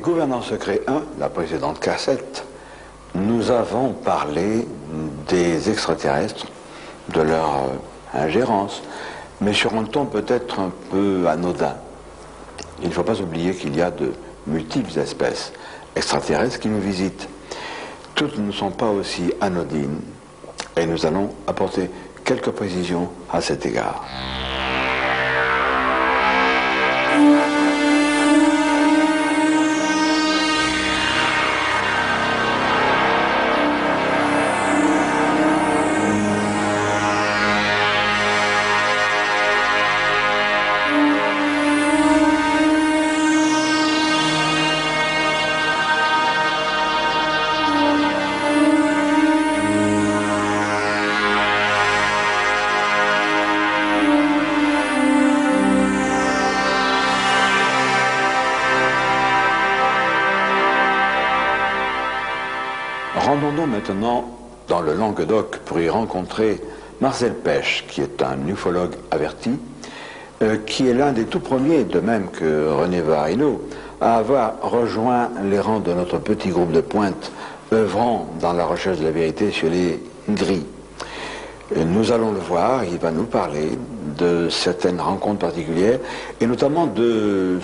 Gouverneur secret 1, la précédente cassette, nous avons parlé des extraterrestres, de leur ingérence, mais sur un ton peut-être un peu anodin. Il ne faut pas oublier qu'il y a de multiples espèces extraterrestres qui nous visitent. Toutes ne sont pas aussi anodines, et nous allons apporter quelques précisions à cet égard. Rendons-nous maintenant dans le Languedoc pour y rencontrer Marcel Pêche, qui est un ufologue averti, qui est l'un des tout premiers, de même que René Varinot, à avoir rejoint les rangs de notre petit groupe de pointe œuvrant dans la recherche de la vérité sur les gris. Nous allons le voir, il va nous parler de certaines rencontres particulières et notamment de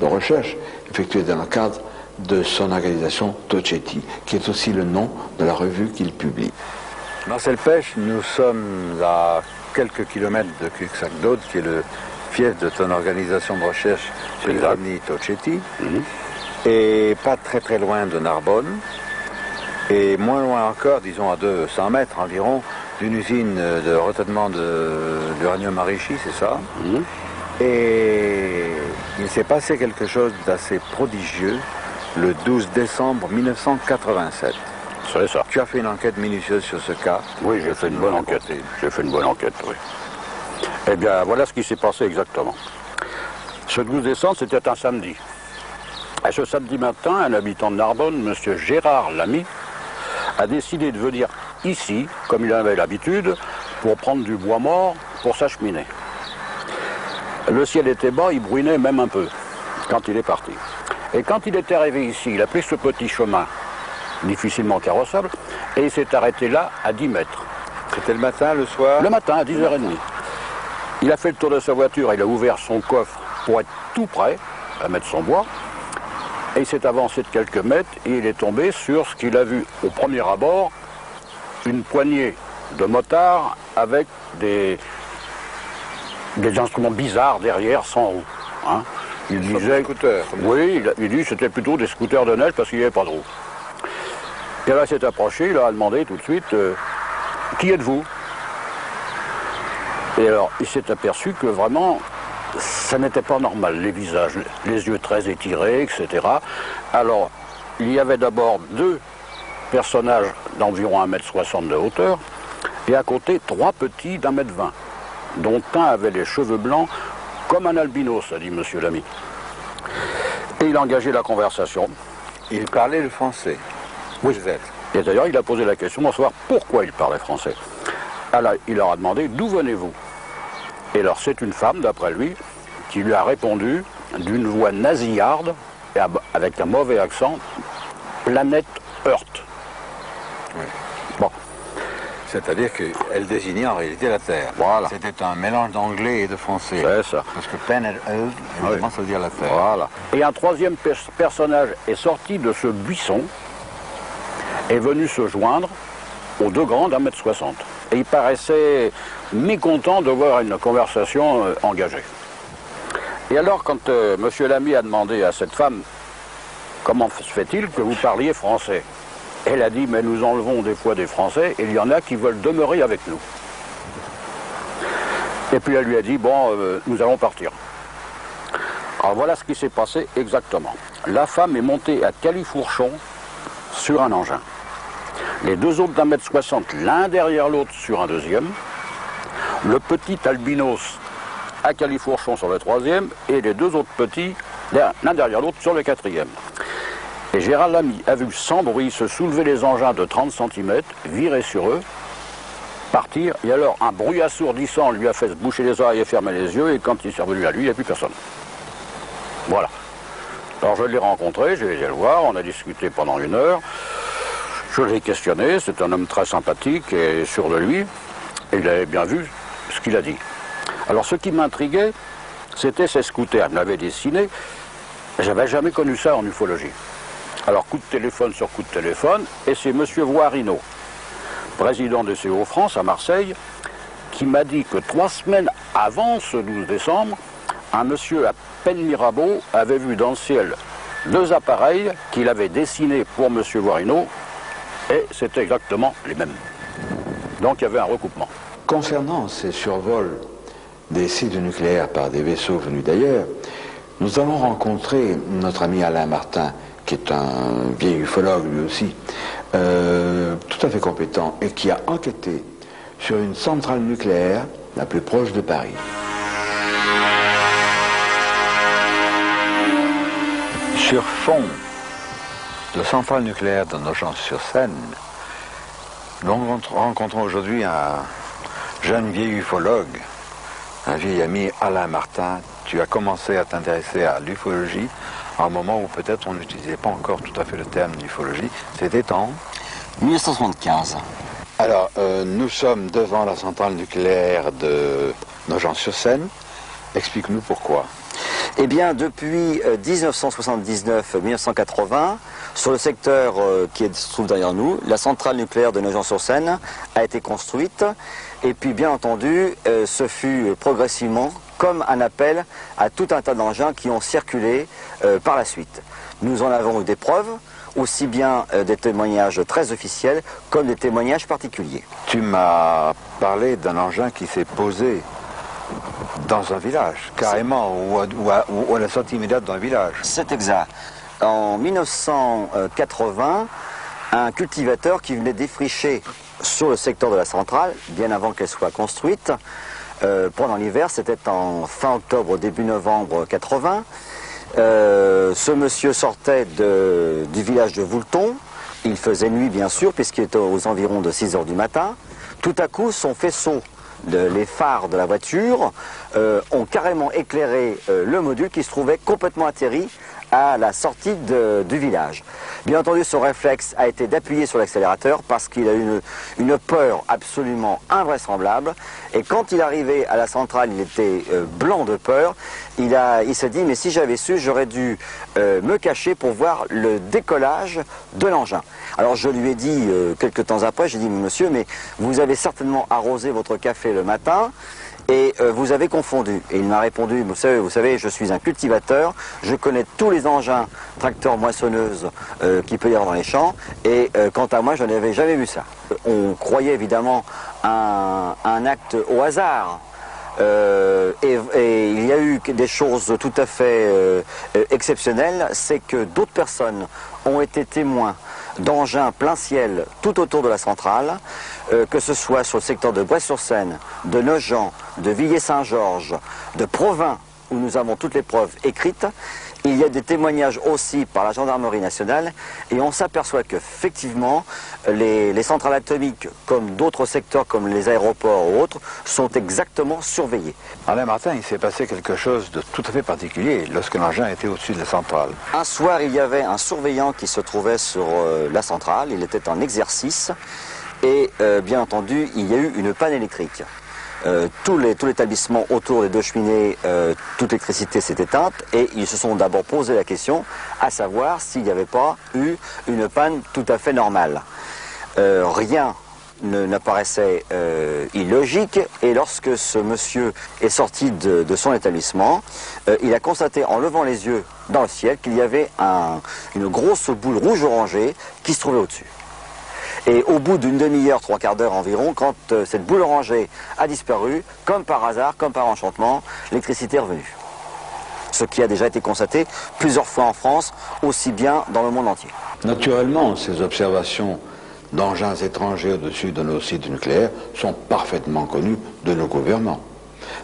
recherches effectuées dans le cadre de son organisation Tocetti, qui est aussi le nom de la revue qu'il publie. Marcel Pêche, nous sommes à quelques kilomètres de Cuxac-d'Aude, qui est le fief de ton organisation de recherche sur les ovnis Tocetti, et pas très loin de Narbonne, et moins loin encore, disons à 200 mètres environ, d'une usine de retraitement d'uranium enrichi, c'est ça. Et il s'est passé quelque chose d'assez prodigieux le 12 décembre 1987. C'est ça. Tu as fait une enquête minutieuse sur ce cas. Oui, j'ai fait une bonne enquête. J'ai fait une bonne enquête, oui. Eh bien, voilà ce qui s'est passé exactement. Ce 12 décembre, c'était un samedi. Et ce samedi matin, un habitant de Narbonne, M. Gérard Lamy, a décidé de venir ici, comme il avait l'habitude, pour prendre du bois mort pour sa cheminée. Le ciel était bas, il bruinait même un peu, quand il est parti. Et quand il est arrivé ici, il a pris ce petit chemin, difficilement carrossable, et il s'est arrêté là, à 10 mètres. C'était le matin, le soir? Le matin, à 10h30. Il a fait le tour de sa voiture, il a ouvert son coffre pour être tout prêt à mettre son bois, et il s'est avancé de quelques mètres, et il est tombé sur ce qu'il a vu au premier abord, une poignée de motards avec des instruments bizarres derrière, sans roue. Hein. Il disait, oui, il dit que c'était plutôt des scooters de neige parce qu'il n'y avait pas de roue. Et là, il s'est approché, il a demandé tout de suite qui êtes-vous? Et alors, il s'est aperçu que vraiment, ça n'était pas normal, les visages, les yeux très étirés, etc. Alors, il y avait d'abord deux personnages d'environ 1,60 m de hauteur, et à côté, trois petits d'1,20 m, dont un avait les cheveux blancs comme un albinos, a dit M. Lamy. Et il a engagé la conversation. Il parlait le français. Oui. Et d'ailleurs, il a posé la question de savoir pourquoi il parlait français. Alors, il leur a demandé d'où venez-vous? Et alors, c'est une femme, d'après lui, qui lui a répondu d'une voix nasillarde et avec un mauvais accent, planète Earth. Oui. Bon. C'est-à-dire qu'elle désignait en réalité la Terre. Voilà. C'était un mélange d'anglais et de français. C'est ça. Parce que Planet Earth, évidemment, ça veut dire la Terre. Voilà. Et un troisième personnage est sorti de ce buisson, est venu se joindre aux deux grands d'1,60 m. Et il paraissait mécontent de voir une conversation engagée. Et alors, quand M. Lamy a demandé à cette femme comment se fait-il que vous parliez français, elle a dit, mais nous enlevons des fois des Français, et il y en a qui veulent demeurer avec nous. Et puis elle lui a dit, bon, nous allons partir. Alors voilà ce qui s'est passé exactement. La femme est montée à califourchon sur un engin. Les deux autres d'1,60 m, l'un derrière l'autre sur un deuxième. Le petit albinos à califourchon sur le troisième, et les deux autres petits, l'un derrière l'autre sur le quatrième. Et Gérard Lamy a vu sans bruit se soulever les engins de 30 cm, virer sur eux, partir, et alors un bruit assourdissant lui a fait se boucher les oreilles et fermer les yeux, et quand il s'est revenu à lui, il n'y a plus personne. Voilà. Alors je l'ai rencontré, j'ai été le voir, on a discuté pendant 1 heure. Je l'ai questionné, c'est un homme très sympathique et sûr de lui. Et il avait bien vu ce qu'il a dit. Alors ce qui m'intriguait, c'était ces scooters. Il me l'avait dessiné. J'avais jamais connu ça en ufologie. Alors coup de téléphone sur coup de téléphone, et c'est M. Voirino, président de CO France à Marseille, qui m'a dit que 3 semaines avant ce 12 décembre, un monsieur à Penmirabeau avait vu dans le ciel 2 appareils qu'il avait dessinés pour M. Voirino, et c'était exactement les mêmes. Donc il y avait un recoupement. Concernant ces survols des sites nucléaires par des vaisseaux venus d'ailleurs, nous avons rencontré notre ami Alain Martin, qui est un vieil ufologue lui aussi, tout à fait compétent, et qui a enquêté sur une centrale nucléaire la plus proche de Paris. Sur fond de centrale nucléaire de Nogent-sur-Seine, nous rencontrons aujourd'hui un jeune vieil ufologue, un vieil ami, Alain Martin. Tu as commencé à t'intéresser à l'ufologie à un moment où peut-être on n'utilisait pas encore tout à fait le terme d'ufologie. C'était en 1975. Alors, nous sommes devant la centrale nucléaire de Nogent-sur-Seine. Explique-nous pourquoi. Eh bien, depuis 1979-1980, sur le secteur qui se trouve derrière nous, la centrale nucléaire de Nogent-sur-Seine a été construite. Et puis, bien entendu, ce fut progressivement comme un appel à tout un tas d'engins qui ont circulé par la suite. Nous en avons eu des preuves, aussi bien des témoignages très officiels comme des témoignages particuliers. Tu m'as parlé d'un engin qui s'est posé dans un village, carrément, ou à la sortie immédiate d'un village. C'est exact. En 1980, un cultivateur qui venait défricher sur le secteur de la centrale, bien avant qu'elle soit construite, pendant l'hiver, c'était en fin octobre, début novembre 80, ce monsieur sortait du village de Voulton. Il faisait nuit, bien sûr, puisqu'il était aux environs de 6 heures du matin. Tout à coup, son faisceau, les phares de la voiture, ont carrément éclairé le module qui se trouvait complètement atterri à la sortie du village. Bien entendu, son réflexe a été d'appuyer sur l'accélérateur parce qu'il a eu une peur absolument invraisemblable. Et quand il arrivait à la centrale, il était blanc de peur. Il s'est dit, mais si j'avais su, j'aurais dû me cacher pour voir le décollage de l'engin. Alors je lui ai dit, quelques temps après, j'ai dit, monsieur, mais vous avez certainement arrosé votre café le matin, et vous avez confondu. Et il m'a répondu, vous savez, je suis un cultivateur, je connais tous les engins tracteurs moissonneuses qu'il peut y avoir dans les champs, et quant à moi, je n'avais jamais vu ça. On croyait évidemment un acte au hasard. Et il y a eu des choses tout à fait exceptionnelles, c'est que d'autres personnes ont été témoins d'engins plein ciel tout autour de la centrale, que ce soit sur le secteur de Brest-sur-Seine, de Nogent, de Villiers-Saint-Georges, de Provins, où nous avons toutes les preuves écrites. Il y a des témoignages aussi par la gendarmerie nationale, et on s'aperçoit qu'effectivement, les centrales atomiques, comme d'autres secteurs, comme les aéroports ou autres, sont exactement surveillés. Alain Martin, il s'est passé quelque chose de tout à fait particulier lorsque l'engin était au-dessus de la centrale. Un soir, il y avait un surveillant qui se trouvait sur la centrale, il était en exercice, et bien entendu, il y a eu une panne électrique. Tout l'établissement autour des 2 cheminées, toute l'électricité s'est éteinte, et ils se sont d'abord posé la question à savoir s'il n'y avait pas eu une panne tout à fait normale. Rien n'apparaissait illogique, et lorsque ce monsieur est sorti de son établissement, il a constaté en levant les yeux dans le ciel qu'il y avait une grosse boule rouge orangée qui se trouvait au-dessus. Et au bout d'une demi-heure, 3/4 d'heure environ, quand cette boule orangée a disparu, comme par hasard, comme par enchantement, l'électricité est revenue. Ce qui a déjà été constaté plusieurs fois en France, aussi bien dans le monde entier. Naturellement, ces observations d'engins étrangers au-dessus de nos sites nucléaires sont parfaitement connues de nos gouvernants.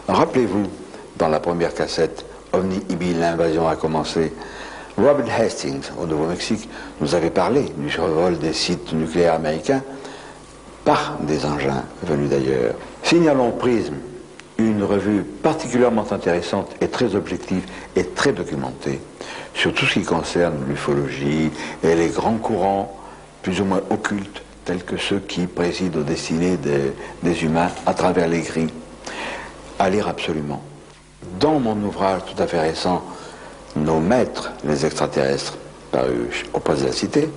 Rappelez-vous, dans la première cassette, Ovni Ibil, l'invasion a commencé, Robert Hastings, au Nouveau-Mexique, nous avait parlé du survol des sites nucléaires américains par des engins venus d'ailleurs. Signalons Prism, une revue particulièrement intéressante et très objective et très documentée, sur tout ce qui concerne l'ufologie et les grands courants plus ou moins occultes, tels que ceux qui président aux destinées des humains à travers les grilles. À lire absolument. Dans mon ouvrage tout à fait récent, Nos maîtres, les extraterrestres, paru au Poste de la Cité,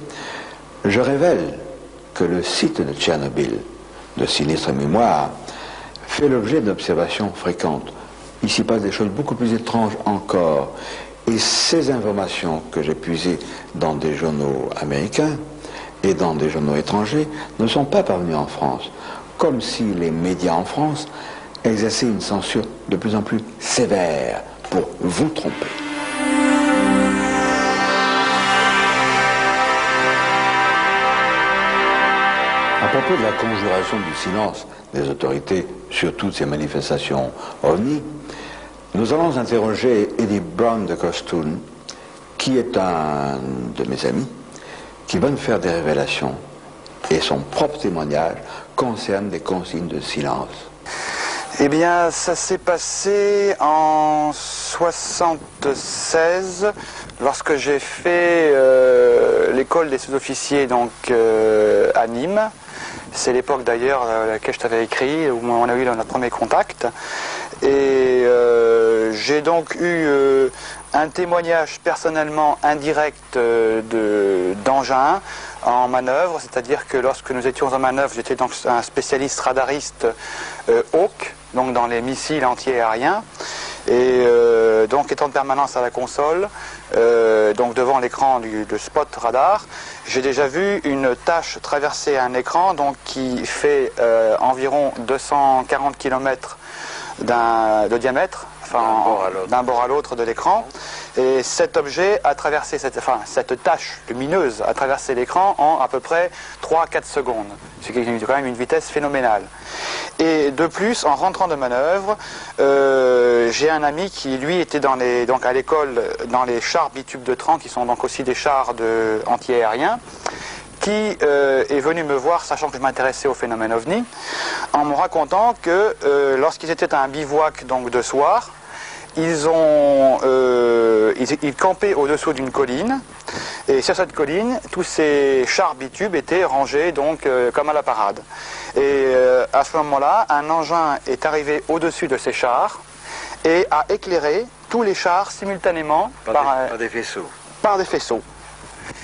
je révèle que le site de Tchernobyl, de sinistre mémoire, fait l'objet d'observations fréquentes. Il s'y passe des choses beaucoup plus étranges encore. Et ces informations que j'ai puisées dans des journaux américains et dans des journaux étrangers ne sont pas parvenues en France, comme si les médias en France exerçaient une censure de plus en plus sévère pour vous tromper. À propos de la conjuration du silence des autorités sur toutes ces manifestations ovni, nous allons interroger Eddie Brown de Costoun, qui est un de mes amis, qui va nous faire des révélations, et son propre témoignage concerne des consignes de silence. Eh bien, ça s'est passé en 76, lorsque j'ai fait l'école des sous-officiers donc à Nîmes. C'est l'époque d'ailleurs à laquelle je t'avais écrit, où on a eu notre premier contact. Et j'ai donc eu un témoignage personnellement indirect d'engins en manœuvre, c'est-à-dire que lorsque nous étions en manœuvre, j'étais donc un spécialiste radariste Hawk, donc dans les missiles anti-aériens, et donc étant de permanence à la console, donc devant l'écran de spot radar, j'ai déjà vu une tache traverser un écran donc qui fait environ 240 km de diamètre, d'un bord à l'autre de l'écran, et cet objet a traversé, cette tache lumineuse a traversé l'écran en à peu près 3-4 secondes, ce qui est quand même une vitesse phénoménale. Et de plus, en rentrant de manœuvre, j'ai un ami qui lui était donc à l'école dans les chars bitubes de Tran, qui sont donc aussi des chars anti-aériens, qui est venu me voir, sachant que je m'intéressais au phénomène OVNI, en me racontant que lorsqu'ils étaient à un bivouac donc de soir, ils campaient au-dessous d'une colline, et sur cette colline, tous ces chars bitubes étaient rangés donc comme à la parade. Et à ce moment-là, un engin est arrivé au-dessus de ces chars et a éclairé tous les chars simultanément par des faisceaux. Par des faisceaux.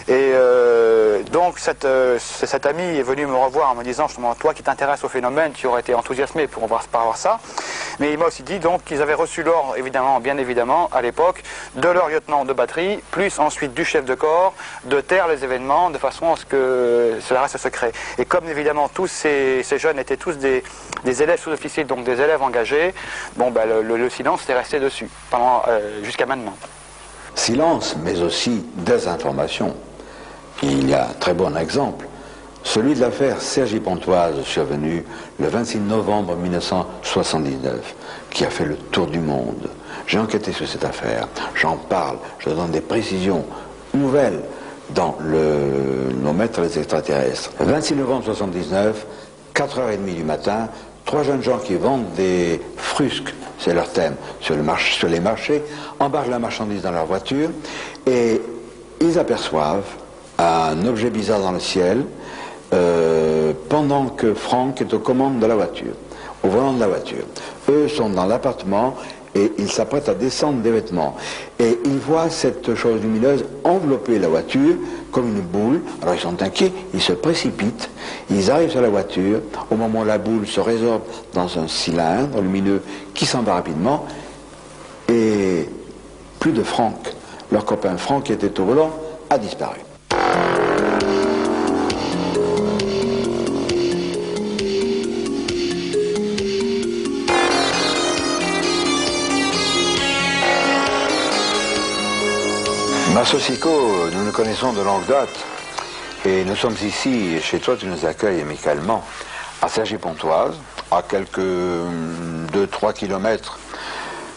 Et donc cet ami est venu me revoir en me disant, justement, toi qui t'intéresses au phénomène, tu aurais été enthousiasmé pour voir ça. Mais il m'a aussi dit donc qu'ils avaient reçu l'ordre, bien évidemment, à l'époque, de leur lieutenant de batterie, plus ensuite du chef de corps, de taire les événements de façon à ce que cela reste secret. Et comme évidemment tous ces jeunes étaient tous des élèves sous-officiers, donc des élèves engagés, bon, ben, le silence est resté dessus, jusqu'à maintenant. Silence, mais aussi désinformation. Il y a un très bon exemple, celui de l'affaire Cergy Pontoise, survenue le 26 novembre 1979, qui a fait le tour du monde. J'ai enquêté sur cette affaire, j'en parle, je donne des précisions nouvelles dans Nos maîtres les extraterrestres. Le 26 novembre 1979, 4h30 du matin, 3 jeunes gens qui vendent des frusques, c'est leur thème, sur les marchés, embarquent la marchandise dans leur voiture et ils aperçoivent un objet bizarre dans le ciel pendant que Franck est aux commandes de la voiture, au volant de la voiture. Eux sont dans l'appartement et ils s'apprêtent à descendre des vêtements. Et ils voient cette chose lumineuse envelopper la voiture comme une boule. Alors ils sont inquiets, ils se précipitent, ils arrivent sur la voiture. Au moment où la boule se résorbe dans un cylindre lumineux qui s'en va rapidement. Et plus de Franck. Leur copain Franck qui était au volant a disparu. Massosico, nous nous connaissons de longue date et nous sommes ici, chez toi, tu nous accueilles amicalement, à Cergy Pontoise, à quelques 2-3 kilomètres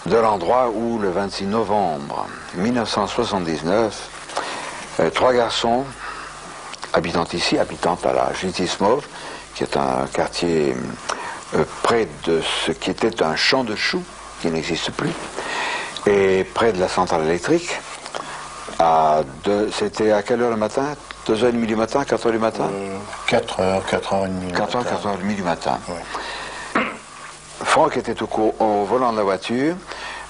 de l'endroit où, le 26 novembre 1979, 3 garçons habitant ici, habitant à la Žitislav, qui est un quartier près de ce qui était un champ de choux, qui n'existe plus, et près de la centrale électrique, C'était à quelle heure le matin? 2h30 du matin, 4h du matin? 4h, 4h30. 4h, 4h30 du matin. Ouais. Franck était au volant de la voiture,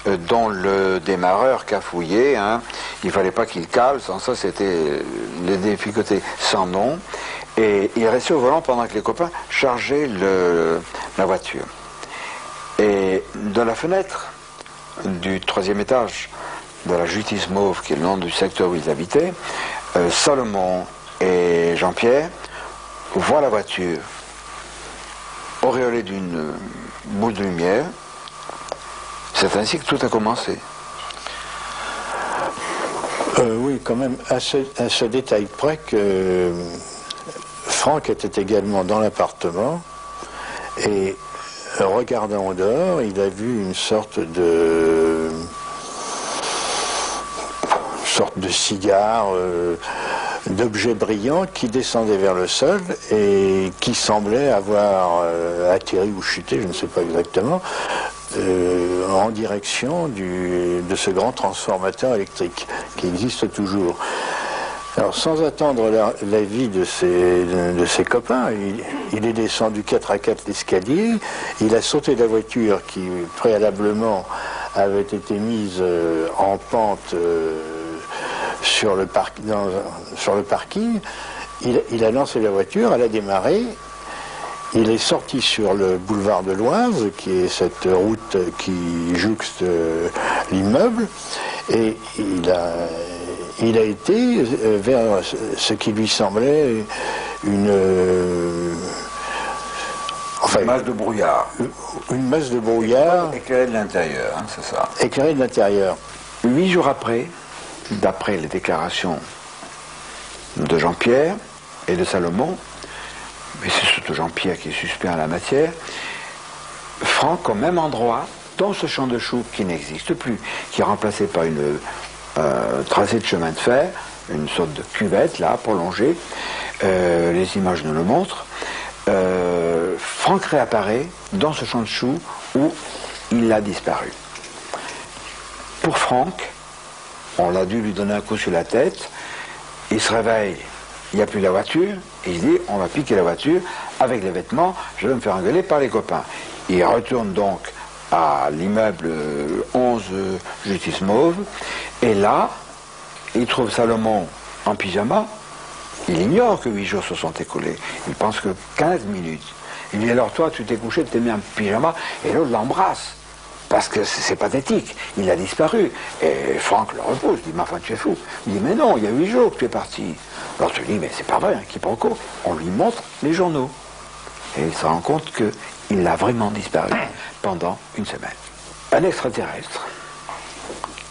dont le démarreur cafouillait. Hein. Il ne fallait pas qu'il cale, sans ça c'était les difficultés sans nom. Et il restait au volant pendant que les copains chargeaient la voiture. Et de la fenêtre du 3e étage de la Justice Mauve, qui est le nom du secteur où ils habitaient, Salomon et Jean-Pierre voient la voiture auréolée d'une boule de lumière. C'est ainsi que tout a commencé. Oui, quand même, à ce détail près que Franck était également dans l'appartement et regardant au dehors, il a vu une sorte de cigare, d'objet brillant qui descendait vers le sol et qui semblait avoir atterri ou chuté, je ne sais pas exactement, en direction de ce grand transformateur électrique qui existe toujours. Alors, sans attendre l'avis de ses copains, il est descendu 4 à 4 l'escalier, il a sauté de la voiture qui préalablement avait été mise en pente sur le parking, il a lancé la voiture, elle a démarré, il est sorti sur le boulevard de l'Oise, qui est cette route qui jouxte l'immeuble, et il a été vers ce qui lui semblait une masse de brouillard. Une masse de brouillard. Éclairée de l'intérieur, hein, c'est ça. Éclairée de l'intérieur. 8 jours après, d'après les déclarations de Jean-Pierre et de Salomon, mais c'est surtout Jean-Pierre qui est suspect en la matière, Franck, au même endroit, dans ce champ de choux qui n'existe plus, qui est remplacé par une tracé de chemin de fer, une sorte de cuvette là, prolongée, les images nous le montrent, Franck réapparaît dans ce champ de choux où il a disparu. Pour Franck, on l'a dû lui donner un coup sur la tête, il se réveille, il n'y a plus la voiture, et il dit on va piquer la voiture avec les vêtements, je vais me faire engueuler par les copains. Il retourne donc à l'immeuble 11 Justice Mauve, et là, il trouve Salomon en pyjama. Il ignore que 8 jours se sont écoulés. Il pense que 15 minutes. Il dit alors toi, tu t'es couché, tu t'es mis en pyjama, et l'autre l'embrasse. Parce que c'est pathétique, il a disparu. Et Franck le repousse, il dit mais enfin tu es fou. Il dit mais non, il y a 8 jours que tu es parti. Alors tu dis mais c'est pas vrai, hein, quiproquo. On lui montre les journaux. Et il se rend compte qu'il a vraiment disparu pendant une semaine. Un extraterrestre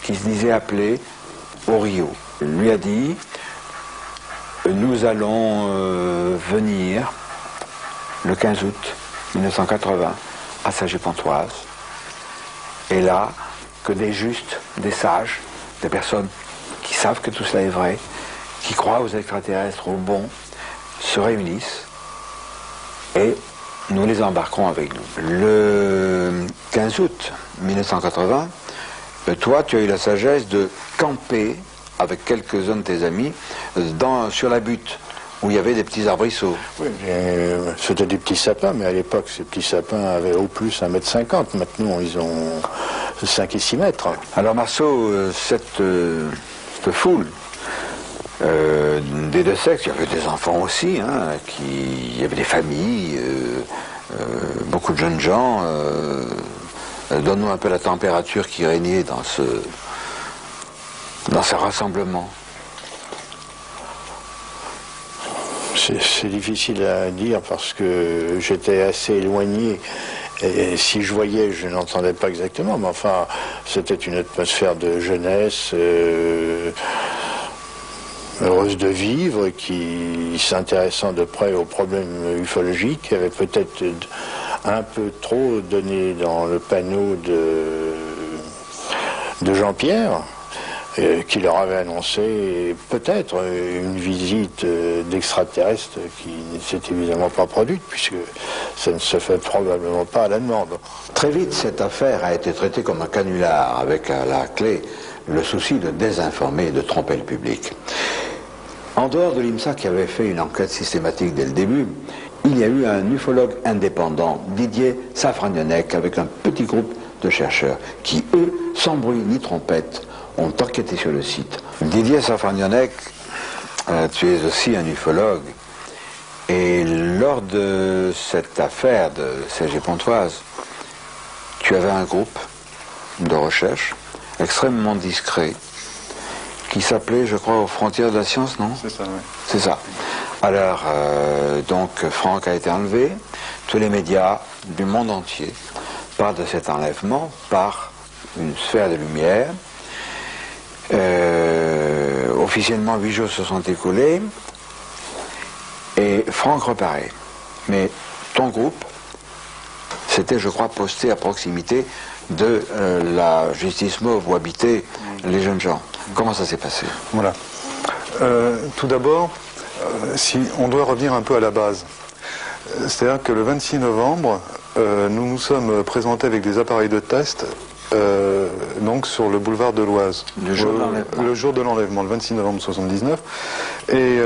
qui se disait appelé Orio lui a dit nous allons venir le 15 août 1980 à Saget-Pontoise. Et là, que des justes, des sages, des personnes qui savent que tout cela est vrai, qui croient aux extraterrestres, aux bons, se réunissent et nous les embarquerons avec nous. Le 15 août 1980, toi, tu as eu la sagesse de camper avec quelques-uns de tes amis sur la butte, où il y avait des petits arbrisseaux. Oui, c'était des petits sapins, mais à l'époque, ces petits sapins avaient au plus 1,50 m. Maintenant, ils ont 5 et 6 mètres. Alors, Marceau, cette foule des deux sexes, il y avait des enfants aussi, hein, il y avait des familles, beaucoup de jeunes gens. Donne-nous un peu la température qui régnait dans ce rassemblement. C'est difficile à dire parce que j'étais assez éloigné. Et si je voyais, je n'entendais pas exactement, mais enfin, c'était une atmosphère de jeunesse heureuse de vivre, qui s'intéressant de près aux problèmes ufologiques, qui avait peut-être un peu trop donné dans le panneau de Jean-Pierre, qui leur avait annoncé peut-être une visite d'extraterrestres qui ne s'est évidemment pas produite, puisque ça ne se fait probablement pas à la demande. Très vite, cette affaire a été traitée comme un canular, avec à la clé le souci de désinformer et de tromper le public. En dehors de l'INSA qui avait fait une enquête systématique dès le début, il y a eu un ufologue indépendant, Didier Safragnonec, avec un petit groupe de chercheurs qui, eux, sans bruit ni trompette, ont enquêté sur le site. Didier Safragnonec, tu es aussi un ufologue, et lors de cette affaire de CG Pontoise, tu avais un groupe de recherche extrêmement discret qui s'appelait, je crois, aux frontières de la science, non? C'est ça, oui. C'est ça. Alors, donc, Franck a été enlevé. Tous les médias du monde entier parlent de cet enlèvement par une sphère de lumière. Officiellement, 8 jours se sont écoulés et Franck reparaît. Mais ton groupe s'était, je crois, posté à proximité de la justice mauve où habitaient les jeunes gens. Comment ça s'est passé? Voilà. Tout d'abord, si on doit revenir un peu à la base. C'est-à-dire que le 26 novembre, nous nous sommes présentés avec des appareils de test donc sur le boulevard de l'Oise. Le jour de l'enlèvement, le 26 novembre 79. Et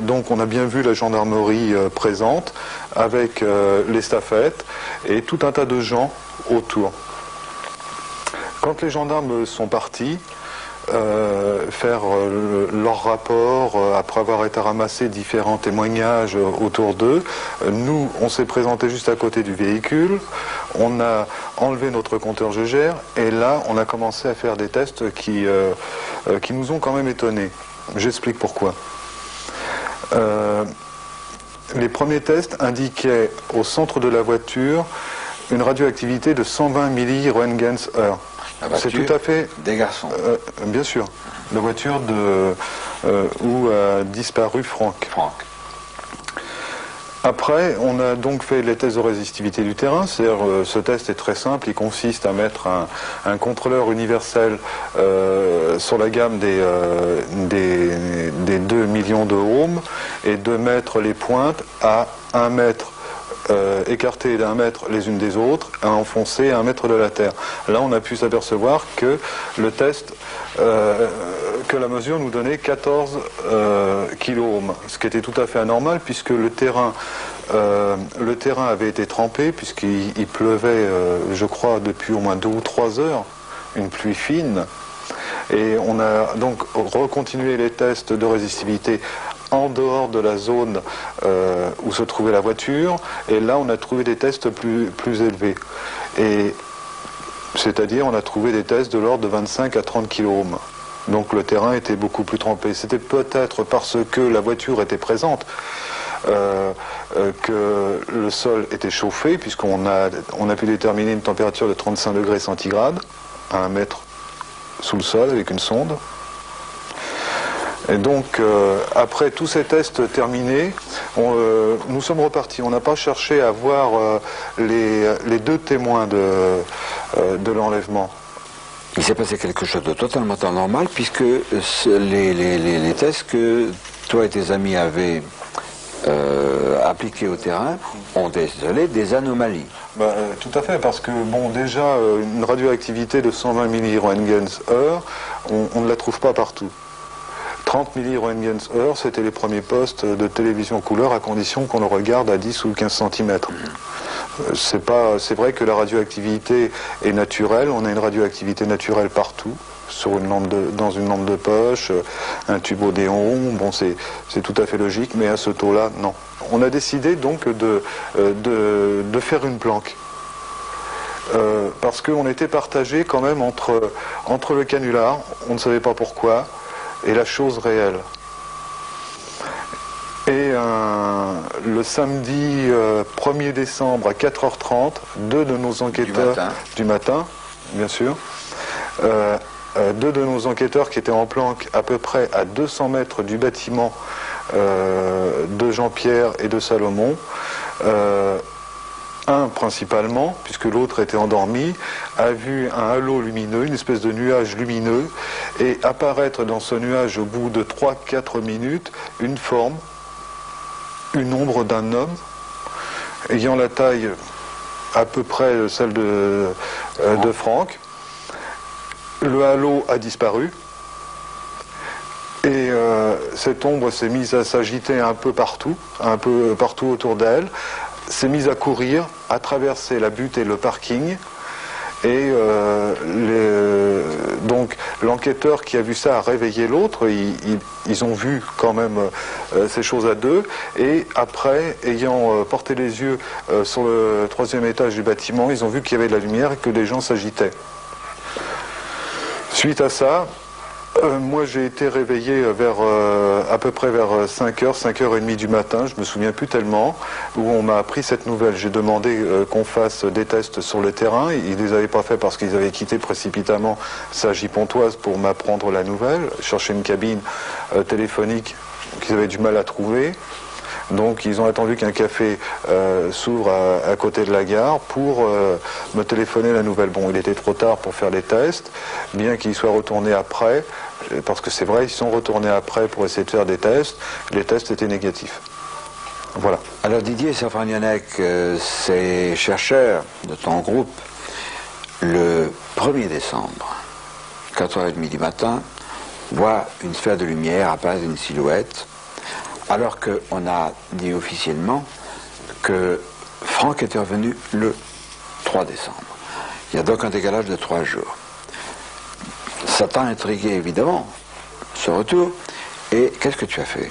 donc on a bien vu la gendarmerie présente avec les staffettes et tout un tas de gens autour. Quand les gendarmes sont partis, faire leur rapport après avoir été ramassé différents témoignages autour d'eux. Nous, on s'est présenté juste à côté du véhicule, on a enlevé notre compteur GGR et là, on a commencé à faire des tests qui nous ont quand même étonnés. J'explique pourquoi. Les premiers tests indiquaient au centre de la voiture une radioactivité de 120 milliroentgens/heure. C'est tout à fait... Des garçons. Bien sûr. La voiture où a disparu Franck. Après, on a donc fait les tests de résistivité du terrain. C'est-à-dire, ce test est très simple. Il consiste à mettre un contrôleur universel sur la gamme des 2 millions de ohms et de mettre les pointes à 1 mètre. Écartées d'1 mètre les unes des autres, à enfoncer à 1 mètre de la terre. Là, on a pu s'apercevoir que le test, que la mesure nous donnait 14 kiloohms, ce qui était tout à fait anormal puisque le terrain avait été trempé puisqu'il pleuvait, je crois, depuis au moins 2 ou 3 heures, une pluie fine. Et on a donc recontinué les tests de résistivité en dehors de la zone où se trouvait la voiture, et là on a trouvé des tests plus élevés. Et c'est-à-dire on a trouvé des tests de l'ordre de 25 à 30 kiloohms. Donc le terrain était beaucoup plus trempé. C'était peut-être parce que la voiture était présente que le sol était chauffé, puisqu'on a pu déterminer une température de 35 degrés centigrades à 1 mètre sous le sol avec une sonde. Et donc, après tous ces tests terminés, nous sommes repartis. On n'a pas cherché à voir les 2 témoins de l'enlèvement. Il s'est passé quelque chose de totalement anormal puisque les tests que toi et tes amis avaient appliqués au terrain ont décelé des anomalies. Tout à fait, parce que bon, déjà, une radioactivité de 120 milliroentgens/heure, on ne la trouve pas partout. 30 milliroentgens/heure, c'était les premiers postes de télévision couleur à condition qu'on le regarde à 10 ou 15 cm. C'est vrai que la radioactivité est naturelle, on a une radioactivité naturelle partout, dans une lampe de poche, un tube Odéon, bon c'est tout à fait logique, mais à ce taux-là, non. On a décidé donc de faire une planque. Parce qu'on était partagé quand même entre le canular, on ne savait pas pourquoi, et la chose réelle. Et le samedi 1er décembre à 4h30, 2 de nos enquêteurs du matin, bien sûr, 2 de nos enquêteurs qui étaient en planque à peu près à 200 mètres du bâtiment de Jean-Pierre et de Salomon, un principalement, puisque l'autre était endormi, a vu un halo lumineux, une espèce de nuage lumineux, et apparaître dans ce nuage au bout de 3-4 minutes une forme, une ombre d'un homme, ayant la taille à peu près celle de Franck, le halo a disparu. Et cette ombre s'est mise à s'agiter un peu partout autour d'elle, s'est mise à courir, à traverser la butte et le parking. Et donc l'enquêteur qui a vu ça a réveillé l'autre, ils ont vu quand même ces choses à deux, et après, ayant porté les yeux sur le 3e étage du bâtiment, ils ont vu qu'il y avait de la lumière et que des gens s'agitaient. Suite à ça, moi j'ai été réveillé à peu près vers 5h, 5h30 du matin, je me souviens plus tellement, où on m'a appris cette nouvelle. J'ai demandé qu'on fasse des tests sur le terrain, ils les avaient pas fait parce qu'ils avaient quitté précipitamment Cergy-Pontoise pour m'apprendre la nouvelle, chercher une cabine téléphonique qu'ils avaient du mal à trouver. Donc ils ont attendu qu'un café s'ouvre à côté de la gare pour me téléphoner la nouvelle. Bon, il était trop tard pour faire les tests, bien qu'ils soient retournés après, parce que c'est vrai, ils sont retournés après pour essayer de faire des tests. Les tests étaient négatifs. Voilà. Alors Didier Safranianek, ces chercheurs de ton groupe, le 1er décembre, 4h30 du matin, voient une sphère de lumière apparaître d'une silhouette, alors qu'on a dit officiellement que Franck était revenu le 3 décembre. Il y a donc un décalage de 3 jours. Ça t'a intrigué évidemment, ce retour, et qu'est-ce que tu as fait?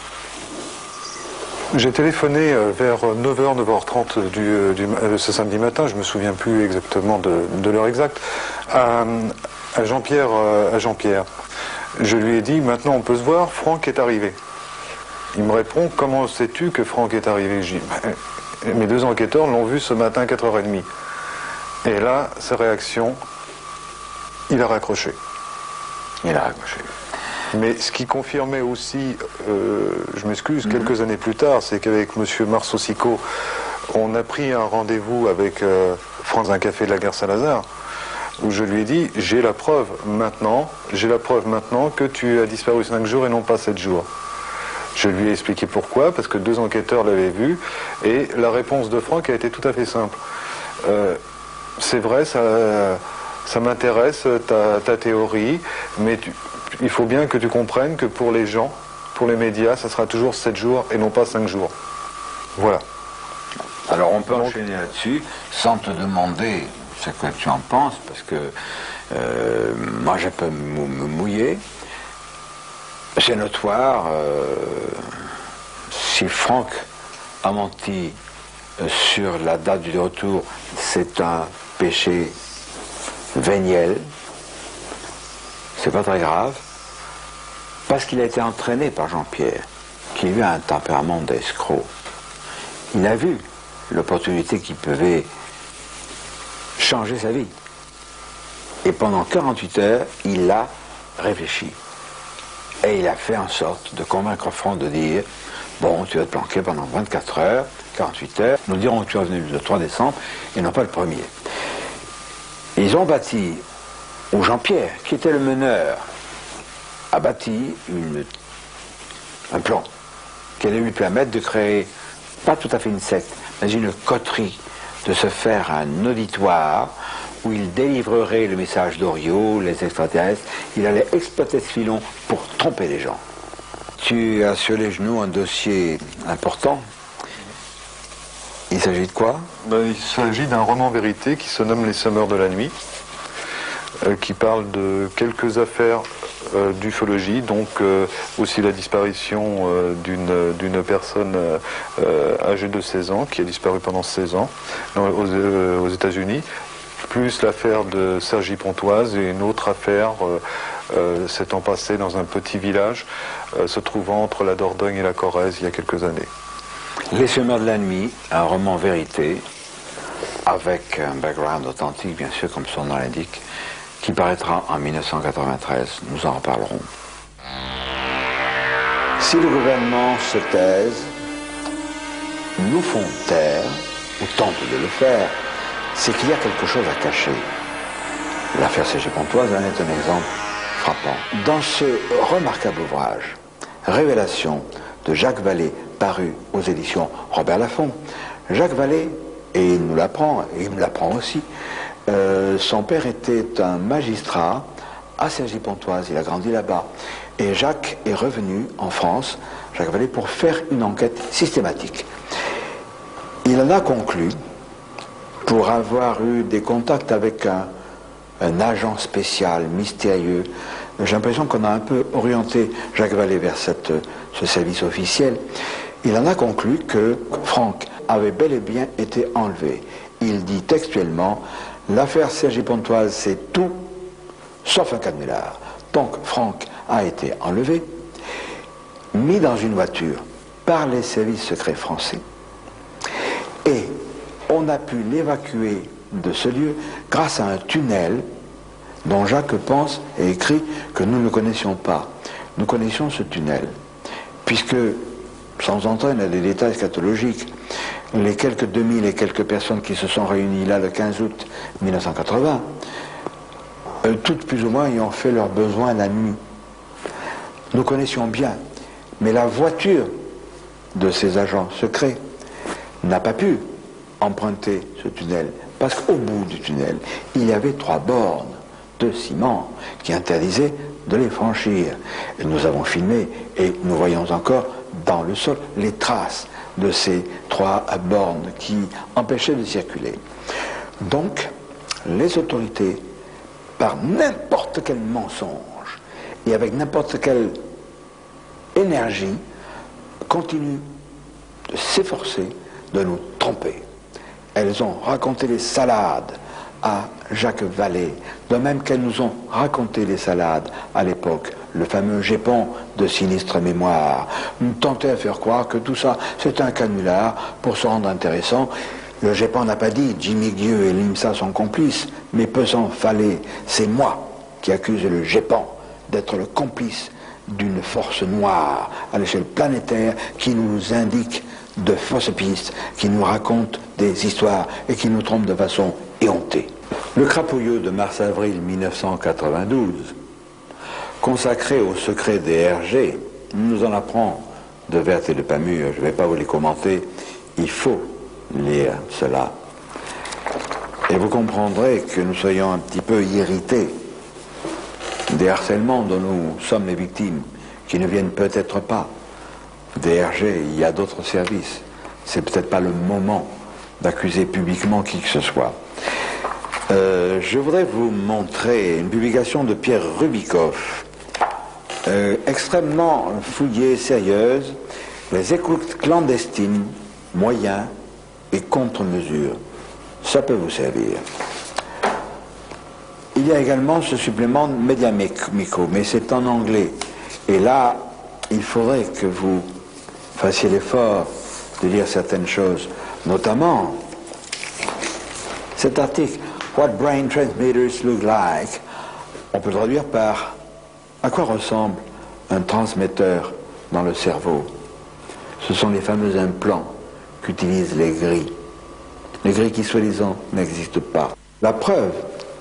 J'ai téléphoné vers 9h, 9h30 ce samedi matin, je ne me souviens plus exactement de l'heure exacte, à Jean-Pierre. Je lui ai dit, maintenant on peut se voir, Franck est arrivé. Il me répond, comment sais-tu que Franck est arrivé? Je dis, mes 2 enquêteurs l'ont vu ce matin à 4h30. Et là, sa réaction, il a raccroché. Il a raccroché. Mais ce qui confirmait aussi, je m'excuse, quelques années plus tard, c'est qu'avec M. Marceau-Sicot, on a pris un rendez-vous avec Franck dans un café de la gare Saint-Lazare, où je lui ai dit, j'ai la preuve maintenant que tu as disparu 5 jours et non pas 7 jours. Je lui ai expliqué pourquoi, parce que 2 enquêteurs l'avaient vu, et la réponse de Franck a été tout à fait simple. C'est vrai, ça m'intéresse, ta théorie, mais il faut bien que tu comprennes que pour les gens, pour les médias, ça sera toujours 7 jours et non pas 5 jours. Voilà. Alors on peut enchaîner là-dessus, sans te demander ce que tu en penses, parce que moi je peux me mouiller. C'est notoire, si Franck a menti sur la date du retour, c'est un péché véniel, c'est pas très grave, parce qu'il a été entraîné par Jean-Pierre, qui lui a un tempérament d'escroc. Il a vu l'opportunité qui pouvait changer sa vie. Et pendant 48 heures, il a réfléchi. Et il a fait en sorte de convaincre Franck de dire, bon, tu vas te planquer pendant 24 heures, 48 heures, nous dirons que tu es revenu le 3 décembre et non pas le 1er. Ils ont bâti, ou Jean-Pierre, qui était le meneur, a bâti un plan qui allait lui permettre de créer, pas tout à fait une secte, mais une coterie, de se faire un auditoire où il délivrerait le message d'Oriot, les extraterrestres. Il allait exploiter ce filon pour tromper les gens. Tu as sur les genoux un dossier important. Il s'agit de quoi? Il s'agit d'un roman vérité qui se nomme Les Semeurs de la Nuit, qui parle de quelques affaires d'ufologie, donc aussi la disparition d'une personne âgée de 16 ans, qui a disparu pendant 16 ans aux États-Unis, plus l'affaire de Cergy-Pontoise et une autre affaire s'étant passée dans un petit village se trouvant entre la Dordogne et la Corrèze il y a quelques années. Les Semeurs de la Nuit, un roman vérité, avec un background authentique, bien sûr, comme son nom l'indique, qui paraîtra en 1993. Nous en reparlerons. Si le gouvernement se taise, nous font taire, ou tente de le faire, c'est qu'il y a quelque chose à cacher. L'affaire Cergy-Pontoise en est un exemple frappant. Dans ce remarquable ouvrage, Révélation de Jacques Vallée, paru aux éditions Robert Laffont, Jacques Vallée, et il nous l'apprend, et il me l'apprend aussi, son père était un magistrat à Cergy-Pontoise, il a grandi là-bas. Et Jacques est revenu en France, Jacques Vallée, pour faire une enquête systématique. Il en a conclu, pour avoir eu des contacts avec un agent spécial, mystérieux, j'ai l'impression qu'on a un peu orienté Jacques Vallée vers ce service officiel, il en a conclu que Franck avait bel et bien été enlevé. Il dit textuellement, l'affaire Cergy-Pontoise, c'est tout, sauf un canular. Donc Franck a été enlevé, mis dans une voiture par les services secrets français, et on a pu l'évacuer de ce lieu grâce à un tunnel dont Jacques pense et écrit que nous ne connaissions pas. Nous connaissions ce tunnel, puisque, sans entrer dans des détails scatologiques, les quelques 2000 et quelques personnes qui se sont réunies là le 15 août 1980, toutes plus ou moins y ont fait leurs besoins la nuit. Nous connaissions bien, mais la voiture de ces agents secrets n'a pas pu emprunter ce tunnel, parce qu'au bout du tunnel, il y avait 3 bornes de ciment qui interdisaient de les franchir. Et nous avons filmé et nous voyons encore dans le sol les traces de ces 3 bornes qui empêchaient de circuler. Donc, les autorités, par n'importe quel mensonge et avec n'importe quelle énergie, continuent de s'efforcer de nous tromper. Elles ont raconté les salades à Jacques Vallée, de même qu'elles nous ont raconté les salades à l'époque, le fameux Gépon de sinistre mémoire, nous tentait à faire croire que tout ça c'est un canular pour se rendre intéressant. Le Gépon n'a pas dit Jimmy Guieu et l'IMSA sont complices, mais peu s'en fallait, c'est moi qui accuse le Gépon d'être le complice d'une force noire à l'échelle planétaire qui nous indique de fausses pistes, qui nous raconte des histoires et qui nous trompe de façon éhontée. Le Crapouilleux de mars-avril 1992, consacré au secret des RG, nous en apprend de Werth et de Pamure. Je ne vais pas vous les commenter, il faut lire cela. Et vous comprendrez que nous soyons un petit peu irrités des harcèlements dont nous sommes les victimes, qui ne viennent peut-être pas des RG, il y a d'autres services. C'est peut-être pas le moment d'accuser publiquement qui que ce soit. Je voudrais vous montrer une publication de Pierre Rubikoff, extrêmement fouillée, sérieuse, les écoutes clandestines, moyens et contre-mesures. Ça peut vous servir. Il y a également ce supplément Media Micro, mais c'est en anglais. Et là, il faudrait que vous fassiez l'effort de lire certaines choses, notamment cet article What Brain Transmitters Look Like. On peut le traduire par à quoi ressemble un transmetteur dans le cerveau. Ce sont les fameux implants qu'utilisent les grilles. Les grilles qui soi-disant n'existent pas. La preuve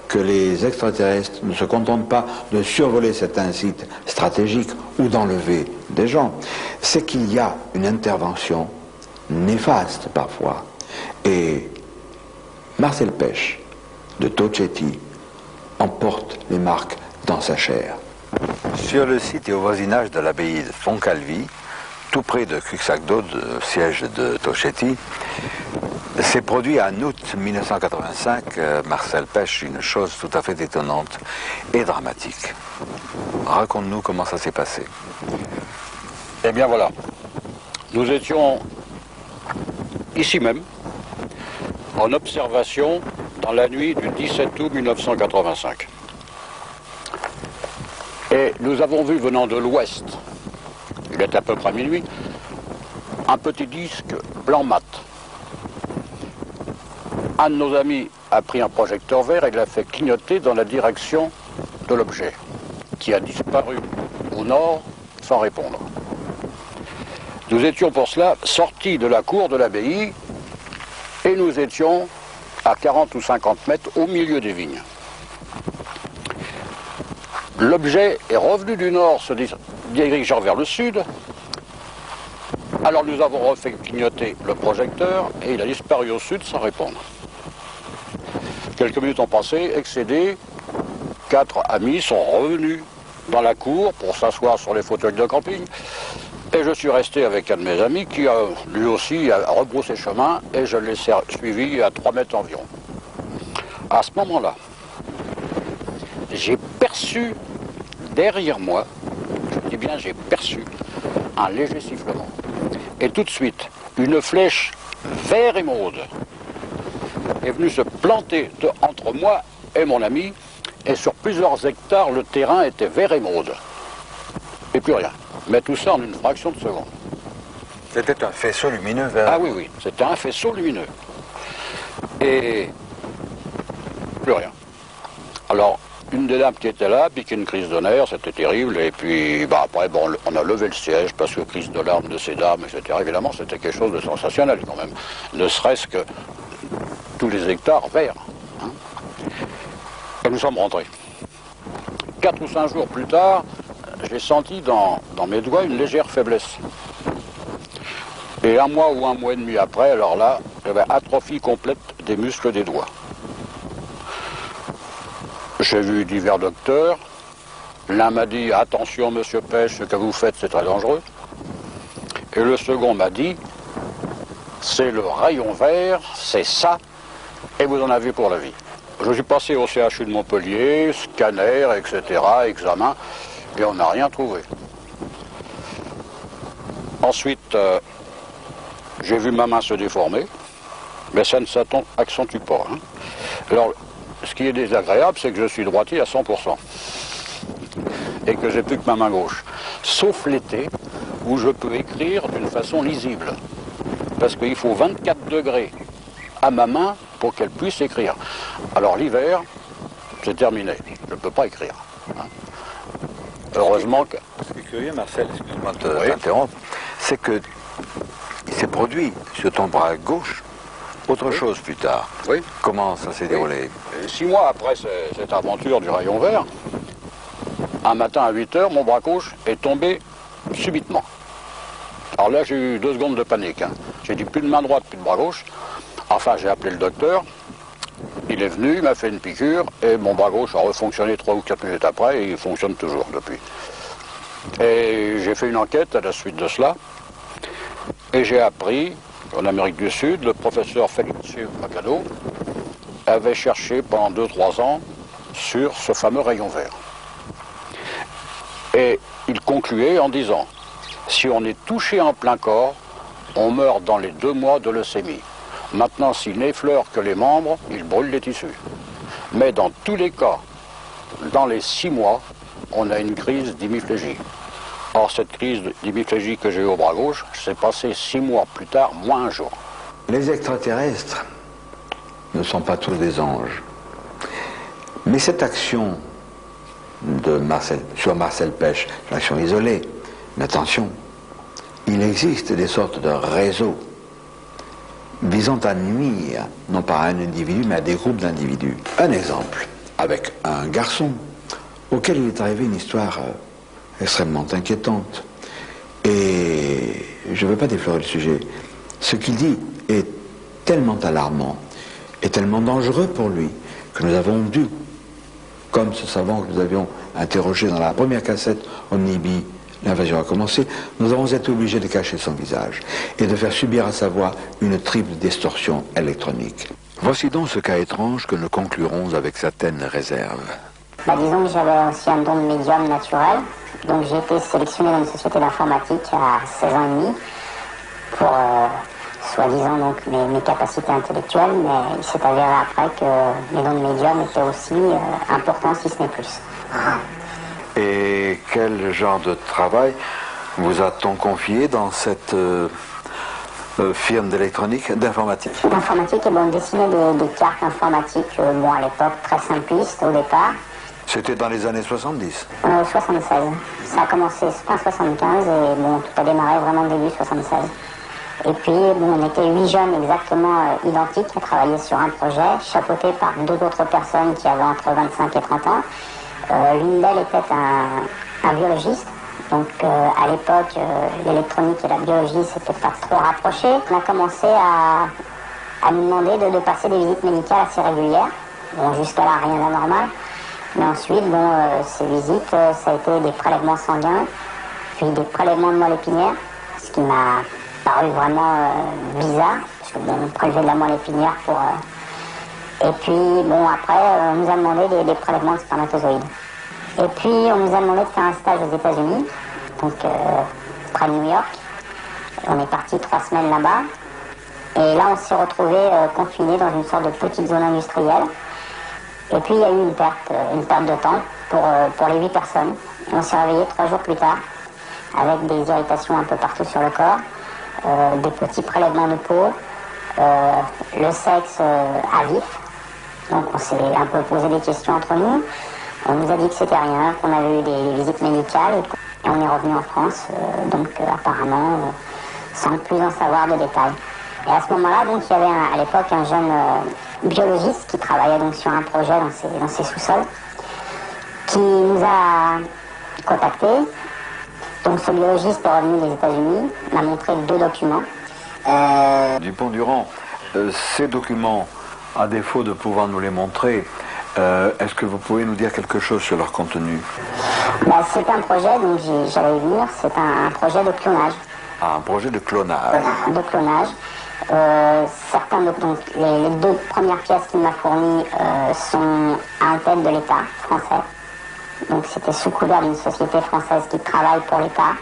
que les extraterrestres ne se contentent pas de survoler certains sites stratégiques ou d'enlever des gens, c'est qu'il y a une intervention néfaste parfois. Et Marcel Pêche de Tocchetti emporte les marques dans sa chair. Sur le site et au voisinage de l'abbaye de Fontcalvi, tout près de Cuxagdo, le siège de Tocchetti, s'est produit en août 1985, Marcel Pêche, une chose tout à fait étonnante et dramatique. Raconte-nous comment ça s'est passé. Eh bien voilà, nous étions ici même, en observation dans la nuit du 17 août 1985. Et nous avons vu venant de l'ouest, il est à peu près minuit, un petit disque blanc mat. Un de nos amis a pris un projecteur vert et l'a fait clignoter dans la direction de l'objet, qui a disparu au nord sans répondre. Nous étions pour cela sortis de la cour de l'abbaye et nous étions à 40 ou 50 mètres au milieu des vignes. L'objet est revenu du nord, se dirigeant vers le sud. Alors nous avons refait clignoter le projecteur et il a disparu au sud sans répondre. Quelques minutes ont passé, excédé, 4 amis sont revenus dans la cour pour s'asseoir sur les fauteuils de camping. Et je suis resté avec un de mes amis qui a lui aussi a rebroussé chemin et je l'ai suivi à 3 mètres environ. À ce moment-là, j'ai perçu derrière moi, je dis bien j'ai perçu, un léger sifflement. Et tout de suite, une flèche vert émeraude est venue se planter entre moi et mon ami, et sur plusieurs hectares, le terrain était vert émeraude. Et plus rien. Mais tout ça en une fraction de seconde. C'était un faisceau lumineux vert. Ah oui, oui, c'était un faisceau lumineux. Et plus rien. Alors, une des dames qui était là piquait une crise de nerfs, c'était terrible, et puis après, bon, on a levé le siège, parce que crise de larmes de ces dames, etc. Évidemment, c'était quelque chose de sensationnel quand même. Ne serait-ce que tous les hectares verts. Hein. Et nous sommes rentrés. 4 ou 5 jours plus tard, j'ai senti dans mes doigts une légère faiblesse. Et 1 mois ou 1 mois et demi après, alors là, j'avais atrophie complète des muscles des doigts. J'ai vu divers docteurs. L'un m'a dit « Attention, monsieur Pêche, ce que vous faites, c'est très dangereux. » Et le second m'a dit « C'est le rayon vert, c'est ça, et vous en avez pour la vie. » Je suis passé au CHU de Montpellier, scanner, etc., examen, et on n'a rien trouvé. Ensuite, j'ai vu ma main se déformer, mais ça ne s'accentue pas. Hein. Alors, ce qui est désagréable, c'est que je suis droitier à 100%, et que j'ai plus que ma main gauche, sauf l'été, où je peux écrire d'une façon lisible, parce qu'il faut 24 degrés à ma main pour qu'elle puisse écrire. Alors l'hiver, c'est terminé, je ne peux pas écrire. Hein. Heureusement que... Ce qui est curieux, Marcel, excuse-moi de t'interrompre, c'est que il s'est produit sur ton bras gauche autre chose plus tard. Oui. Comment ça s'est déroulé? 6 mois après cette aventure du rayon vert, un matin à 8 h, mon bras gauche est tombé subitement. Alors là, j'ai eu 2 secondes de panique. Hein. J'ai dit plus de main droite, plus de bras gauche. Enfin, j'ai appelé le docteur. Il est venu, il m'a fait une piqûre et mon bras gauche a refonctionné 3 ou 4 minutes après et il fonctionne toujours depuis. Et j'ai fait une enquête à la suite de cela et j'ai appris qu'en Amérique du Sud, le professeur Felice Macado avait cherché pendant 2-3 ans sur ce fameux rayon vert. Et il concluait en disant, si on est touché en plein corps, on meurt dans les 2 mois de leucémie. Maintenant, s'il n'effleure que les membres, il brûle les tissus. Mais dans tous les cas, dans les 6 mois, on a une crise d'hémiplégie. Or, cette crise d'hémiplégie que j'ai eue au bras gauche, s'est passée 6 mois plus tard, moins 1 jour. Les extraterrestres ne sont pas tous des anges. Mais cette action sur Marcel Pêche, une action isolée, mais attention, il existe des sortes de réseaux visant à nuire, non pas à un individu, mais à des groupes d'individus. Un exemple, avec un garçon auquel il est arrivé une histoire extrêmement inquiétante. Et je ne veux pas déflorer le sujet. Ce qu'il dit est tellement alarmant et tellement dangereux pour lui que nous avons dû, comme ce savant que nous avions interrogé dans la première cassette Omnibi, l'invasion a commencé, nous avons été obligés de cacher son visage et de faire subir à sa voix une triple distorsion électronique. Voici donc ce cas étrange que nous conclurons avec certaines réserves. Disons que j'avais aussi un don de médium naturel, donc j'ai été sélectionné dans une société d'informatique à 16 ans et demi pour soi-disant donc mes capacités intellectuelles, mais il s'est avéré après que mes dons de médium étaient aussi importants, si ce n'est plus. Et quel genre de travail vous a-t-on confié dans cette firme d'électronique, d'informatique? L'informatique, on dessinait des cartes informatiques, bon à l'époque très simplistes au départ. C'était dans les années 70 76. Ça a commencé fin 75 et bon, tout a démarré vraiment début 76. Et puis, bon, on était 8 jeunes exactement identiques à travailler sur un projet, chapeautés par 2 autres personnes qui avaient entre 25 et 30 ans. L'une d'elles était un biologiste. Donc, à l'époque, l'électronique et la biologie, c'était pas trop rapproché. On a commencé à nous demander de passer des visites médicales assez régulières. Bon, jusqu'à là, rien d'anormal. Mais ensuite, bon, ces visites, ça a été des prélèvements sanguins, puis des prélèvements de moelle épinière, ce qui m'a paru vraiment bizarre, parce que bon, on prélevait de la moelle épinière pour... Et puis, bon, après, on nous a demandé des prélèvements de spermatozoïdes. Et puis, on nous a demandé de faire un stage aux États-Unis, donc près de New York. On est parti 3 semaines là-bas. Et là, on s'est retrouvé confinés dans une sorte de petite zone industrielle. Et puis, il y a eu une perte de temps pour les 8 personnes. Et on s'est réveillé 3 jours plus tard, avec des irritations un peu partout sur le corps, des petits prélèvements de peau, le sexe à vif. Donc, on s'est un peu posé des questions entre nous. On nous a dit que c'était rien, qu'on avait eu des visites médicales. Et on est revenu en France, apparemment, sans plus en savoir de détails. Et à ce moment-là, donc, il y avait à l'époque un jeune biologiste qui travaillait donc sur un projet dans ses sous-sols, qui nous a contactés. Donc ce biologiste est revenu des États-Unis, m'a montré 2 documents. Dupont-Durand, ces documents, à défaut de pouvoir nous les montrer, est-ce que vous pouvez nous dire quelque chose sur leur contenu? C'est un projet, donc j'allais y venir, c'est un projet de clonage. Ah, un projet de clonage. De clonage. Donc, les 2 premières pièces qu'il m'a fournies sont à tête de l'État français. Donc c'était sous couvert d'une société française qui travaille pour l'État.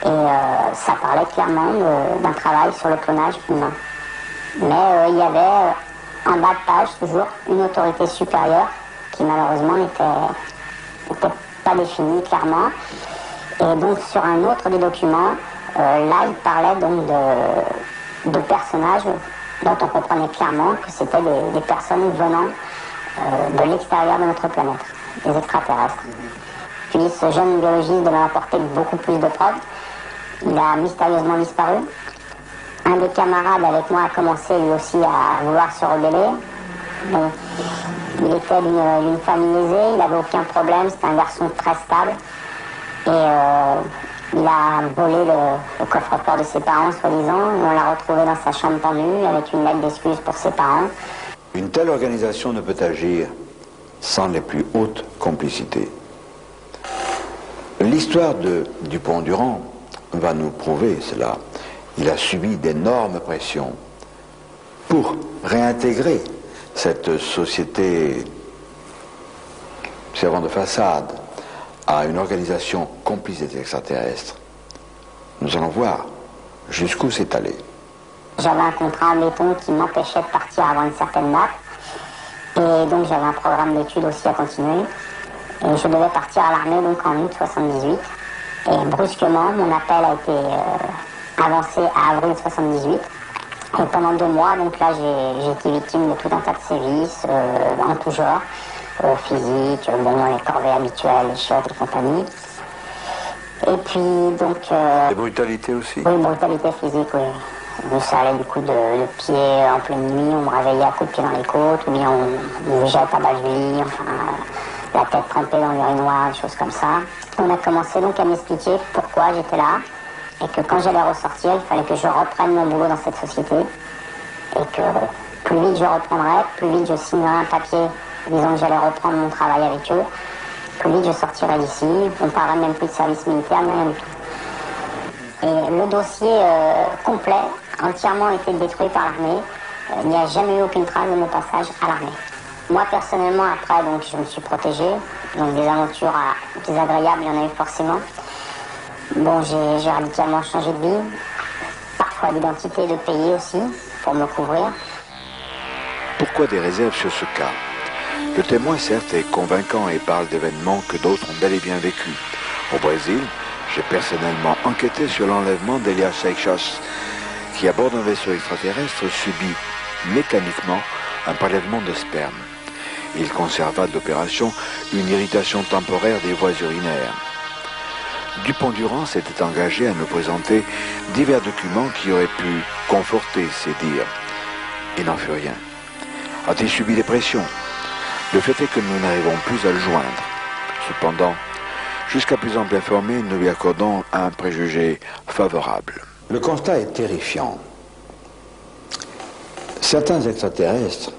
Et ça parlait clairement d'un travail sur le clonage humain. Mais il y avait en bas de page toujours une autorité supérieure qui malheureusement n'était pas définie clairement. Et donc sur un autre des documents, là il parlait donc de personnages dont on comprenait clairement que c'était des personnes venant de l'extérieur de notre planète, des extraterrestres. Puis ce jeune biologiste devait apporter beaucoup plus de preuves. Il a mystérieusement disparu. Un des camarades avec moi a commencé lui aussi à vouloir se rebeller. Bon, il était d'une famille aisée, il n'avait aucun problème, c'était un garçon très stable. Et il a volé le coffre-fort de ses parents, soi-disant. On l'a retrouvé dans sa chambre pendue avec une lettre d'excuse pour ses parents. Une telle organisation ne peut agir sans les plus hautes complicités. L'histoire de Dupont-Durand va nous prouver cela. Il a subi d'énormes pressions pour réintégrer cette société servant de façade à une organisation complice des extraterrestres. Nous allons voir jusqu'où c'est allé. J'avais un contrat en béton qui m'empêchait de partir avant une certaine date. Et donc j'avais un programme d'études aussi à continuer. Et je devais partir à l'armée donc en août 78. Et brusquement, mon appel a été avancé à avril 78. Et pendant 2 mois, donc là, j'ai été victime de tout un tas de sévices en tout genre, physique, les corvées habituelles, les chiottes et compagnie. Et puis donc... Des brutalités aussi? Oui, brutalité physique, oui. Ça allait du coup de pied en pleine nuit, on me réveillait à coups de pied dans les côtes, ou bien on me jetait à balle du lit, enfin, la tête trempée dans l'urinoir, des choses comme ça. On a commencé donc à m'expliquer pourquoi j'étais là, et que quand j'allais ressortir, il fallait que je reprenne mon boulot dans cette société, et que plus vite je reprendrais, plus vite je signerais un papier disant que j'allais reprendre mon travail avec eux, plus vite je sortirais d'ici, on ne parlerait même plus de service militaire, ni rien du tout. Et le dossier complet, entièrement été détruit par l'armée. Il n'y a jamais eu aucune trace de mon passage à l'armée. Moi, personnellement, après, donc, je me suis protégée. Donc, des aventures désagréables, il y en a eu forcément. Bon, j'ai radicalement changé de vie. Parfois d'identité, de pays aussi, pour me couvrir. Pourquoi des réserves sur ce cas? Le témoin, certes, est convaincant et parle d'événements que d'autres ont bel et bien vécus. Au Brésil, j'ai personnellement enquêté sur l'enlèvement d'Elias Seixas, qui à bord d'un vaisseau extraterrestre subit mécaniquement un prélèvement de sperme. Il conserva de l'opération une irritation temporaire des voies urinaires. Dupont-Durand s'était engagé à nous présenter divers documents qui auraient pu conforter ses dires. Il n'en fut rien. A-t-il subi des pressions? Le fait est que nous n'arrivons plus à le joindre. Cependant, jusqu'à plus ample informé, nous lui accordons un préjugé favorable. Le constat est terrifiant. Certains extraterrestres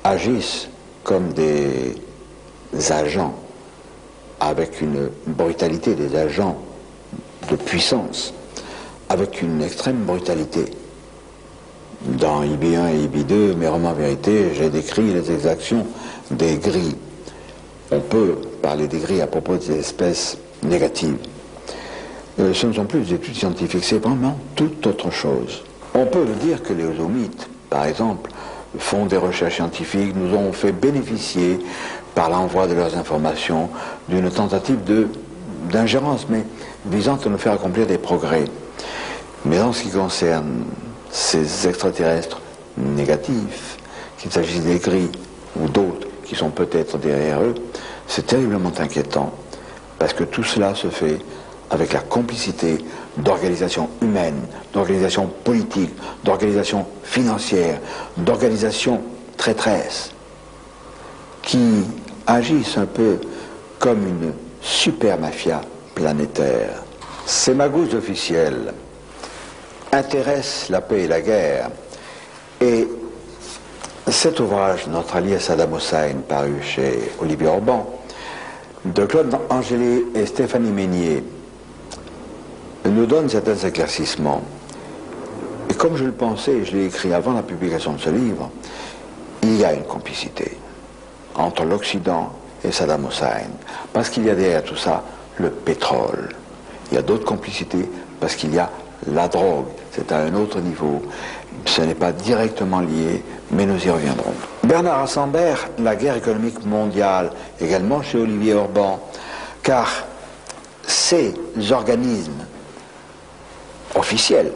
agissent comme des agents, avec une brutalité, des agents de puissance, avec une extrême brutalité. Dans IB1 et IB2, mes romans vérité, j'ai décrit les exactions des gris. On peut parler des gris à propos des espèces négatives. Ce ne sont plus des études scientifiques, c'est vraiment toute autre chose. On peut dire que les ozomites, par exemple, font des recherches scientifiques, nous ont fait bénéficier, par l'envoi de leurs informations, d'une tentative d'ingérence, mais visant à nous faire accomplir des progrès. Mais en ce qui concerne ces extraterrestres négatifs, qu'il s'agisse des gris ou d'autres qui sont peut-être derrière eux, c'est terriblement inquiétant, parce que tout cela se fait avec la complicité d'organisations humaines, d'organisations politiques, d'organisations financières, d'organisations traîtresses, qui agissent un peu comme une super mafia planétaire. Ces magouilles officielles intéressent la paix et la guerre, et cet ouvrage, Notre allié Saddam Hussein, paru chez Olivier Orban, de Claude Angélé et Stéphanie Meignier, nous donne certains éclaircissements. Et comme je le pensais, je l'ai écrit avant la publication de ce livre, il y a une complicité entre l'Occident et Saddam Hussein, parce qu'il y a derrière tout ça le pétrole. Il y a d'autres complicités parce qu'il y a la drogue. C'est à un autre niveau. Ce n'est pas directement lié, mais nous y reviendrons. Bernard Arambert, La guerre économique mondiale, également chez Olivier Orban, car ces organismes officiels,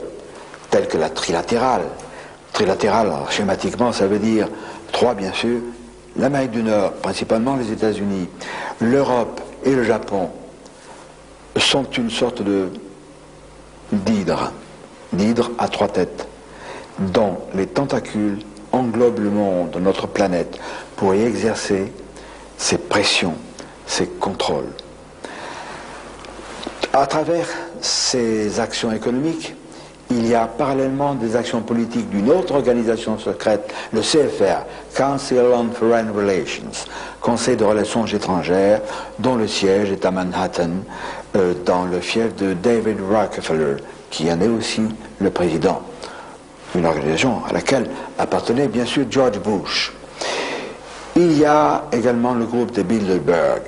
tels que la trilatérale, alors, schématiquement, ça veut dire trois, bien sûr, l'Amérique du Nord, principalement les États-Unis, l'Europe et le Japon, sont une sorte d'hydre à trois têtes, dont les tentacules englobent le monde, notre planète, pour y exercer ces pressions, ces contrôles. À travers ces actions économiques, il y a parallèlement des actions politiques d'une autre organisation secrète, le CFR, Council on Foreign Relations, Conseil de relations étrangères, dont le siège est à Manhattan, dans le fief de David Rockefeller, qui en est aussi le président. Une organisation à laquelle appartenait bien sûr George Bush. Il y a également le groupe de Bilderberg.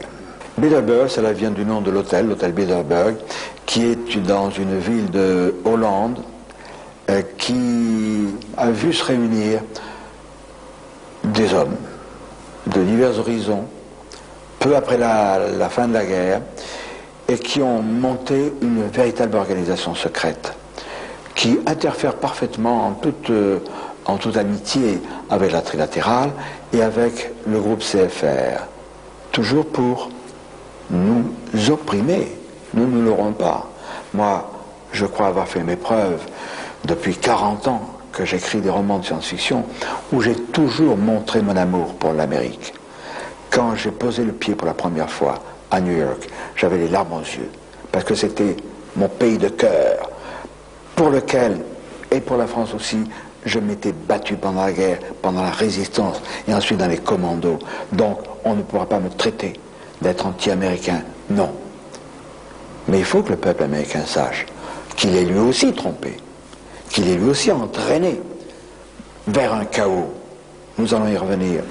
Bilderberg, cela vient du nom de l'hôtel Bilderberg, qui est dans une ville de Hollande, qui a vu se réunir des hommes de divers horizons, peu après la fin de la guerre, et qui ont monté une véritable organisation secrète, qui interfère parfaitement en toute amitié avec la trilatérale et avec le groupe CFR, toujours pour nous opprimer. Nous ne l'aurons pas. Moi, je crois avoir fait mes preuves depuis 40 ans que j'écris des romans de science-fiction où j'ai toujours montré mon amour pour l'Amérique. Quand j'ai posé le pied pour la première fois à New York, j'avais les larmes aux yeux, parce que c'était mon pays de cœur, pour lequel, et pour la France aussi, je m'étais battu pendant la guerre, pendant la résistance, et ensuite dans les commandos. Donc, on ne pourra pas me traiter d'être anti-américain, non. Mais il faut que le peuple américain sache qu'il est lui aussi trompé, qu'il est lui aussi entraîné vers un chaos. Nous allons y revenir.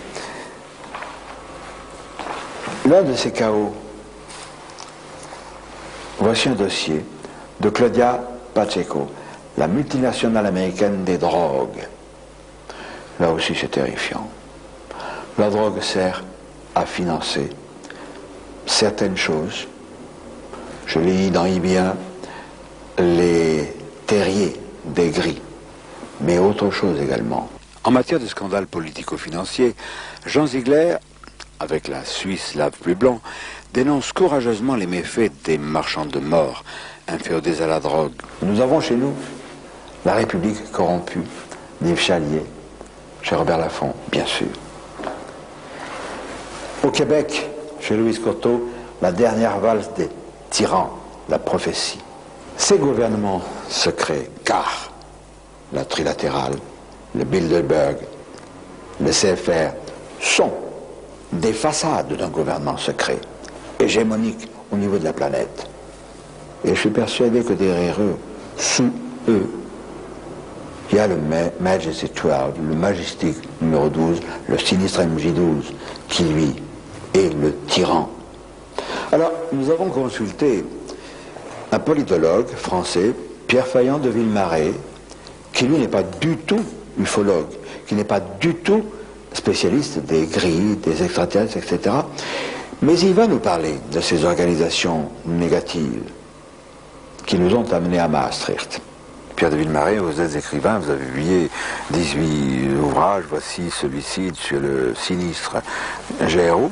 L'un de ces chaos, voici un dossier de Claudia Pacheco, la multinationale américaine des drogues. Là aussi c'est terrifiant. La drogue sert à financer certaines choses. Je lis dans IB1 les terriers des gris, mais autre chose également. En matière de scandale politico-financier, Jean Ziegler, avec la Suisse lave plus blanc, dénonce courageusement les méfaits des marchands de mort inféodés à la drogue. Nous avons chez nous la République corrompue d'Yves Chalier, chez Robert Laffont, bien sûr. Au Québec, chez Louise Courteau, la dernière valse des tyrans, la prophétie. Ces gouvernements secrets, car la trilatérale, le Bilderberg, le CFR, sont des façades d'un gouvernement secret, hégémonique au niveau de la planète. Et je suis persuadé que derrière eux, sous eux, il y a le Majesty 12, le Majestic numéro 12, le sinistre MJ12, qui lui est le tyran. Alors, nous avons consulté un politologue français, Pierre Faillant de Villemarais, qui lui n'est pas du tout ufologue, qui n'est pas du tout spécialiste des grilles, des extraterrestres, etc. Mais il va nous parler de ces organisations négatives qui nous ont amenés à Maastricht. Pierre de Villemarais, vous êtes écrivain, vous avez publié 18 ouvrages, voici celui-ci sur le sinistre GRU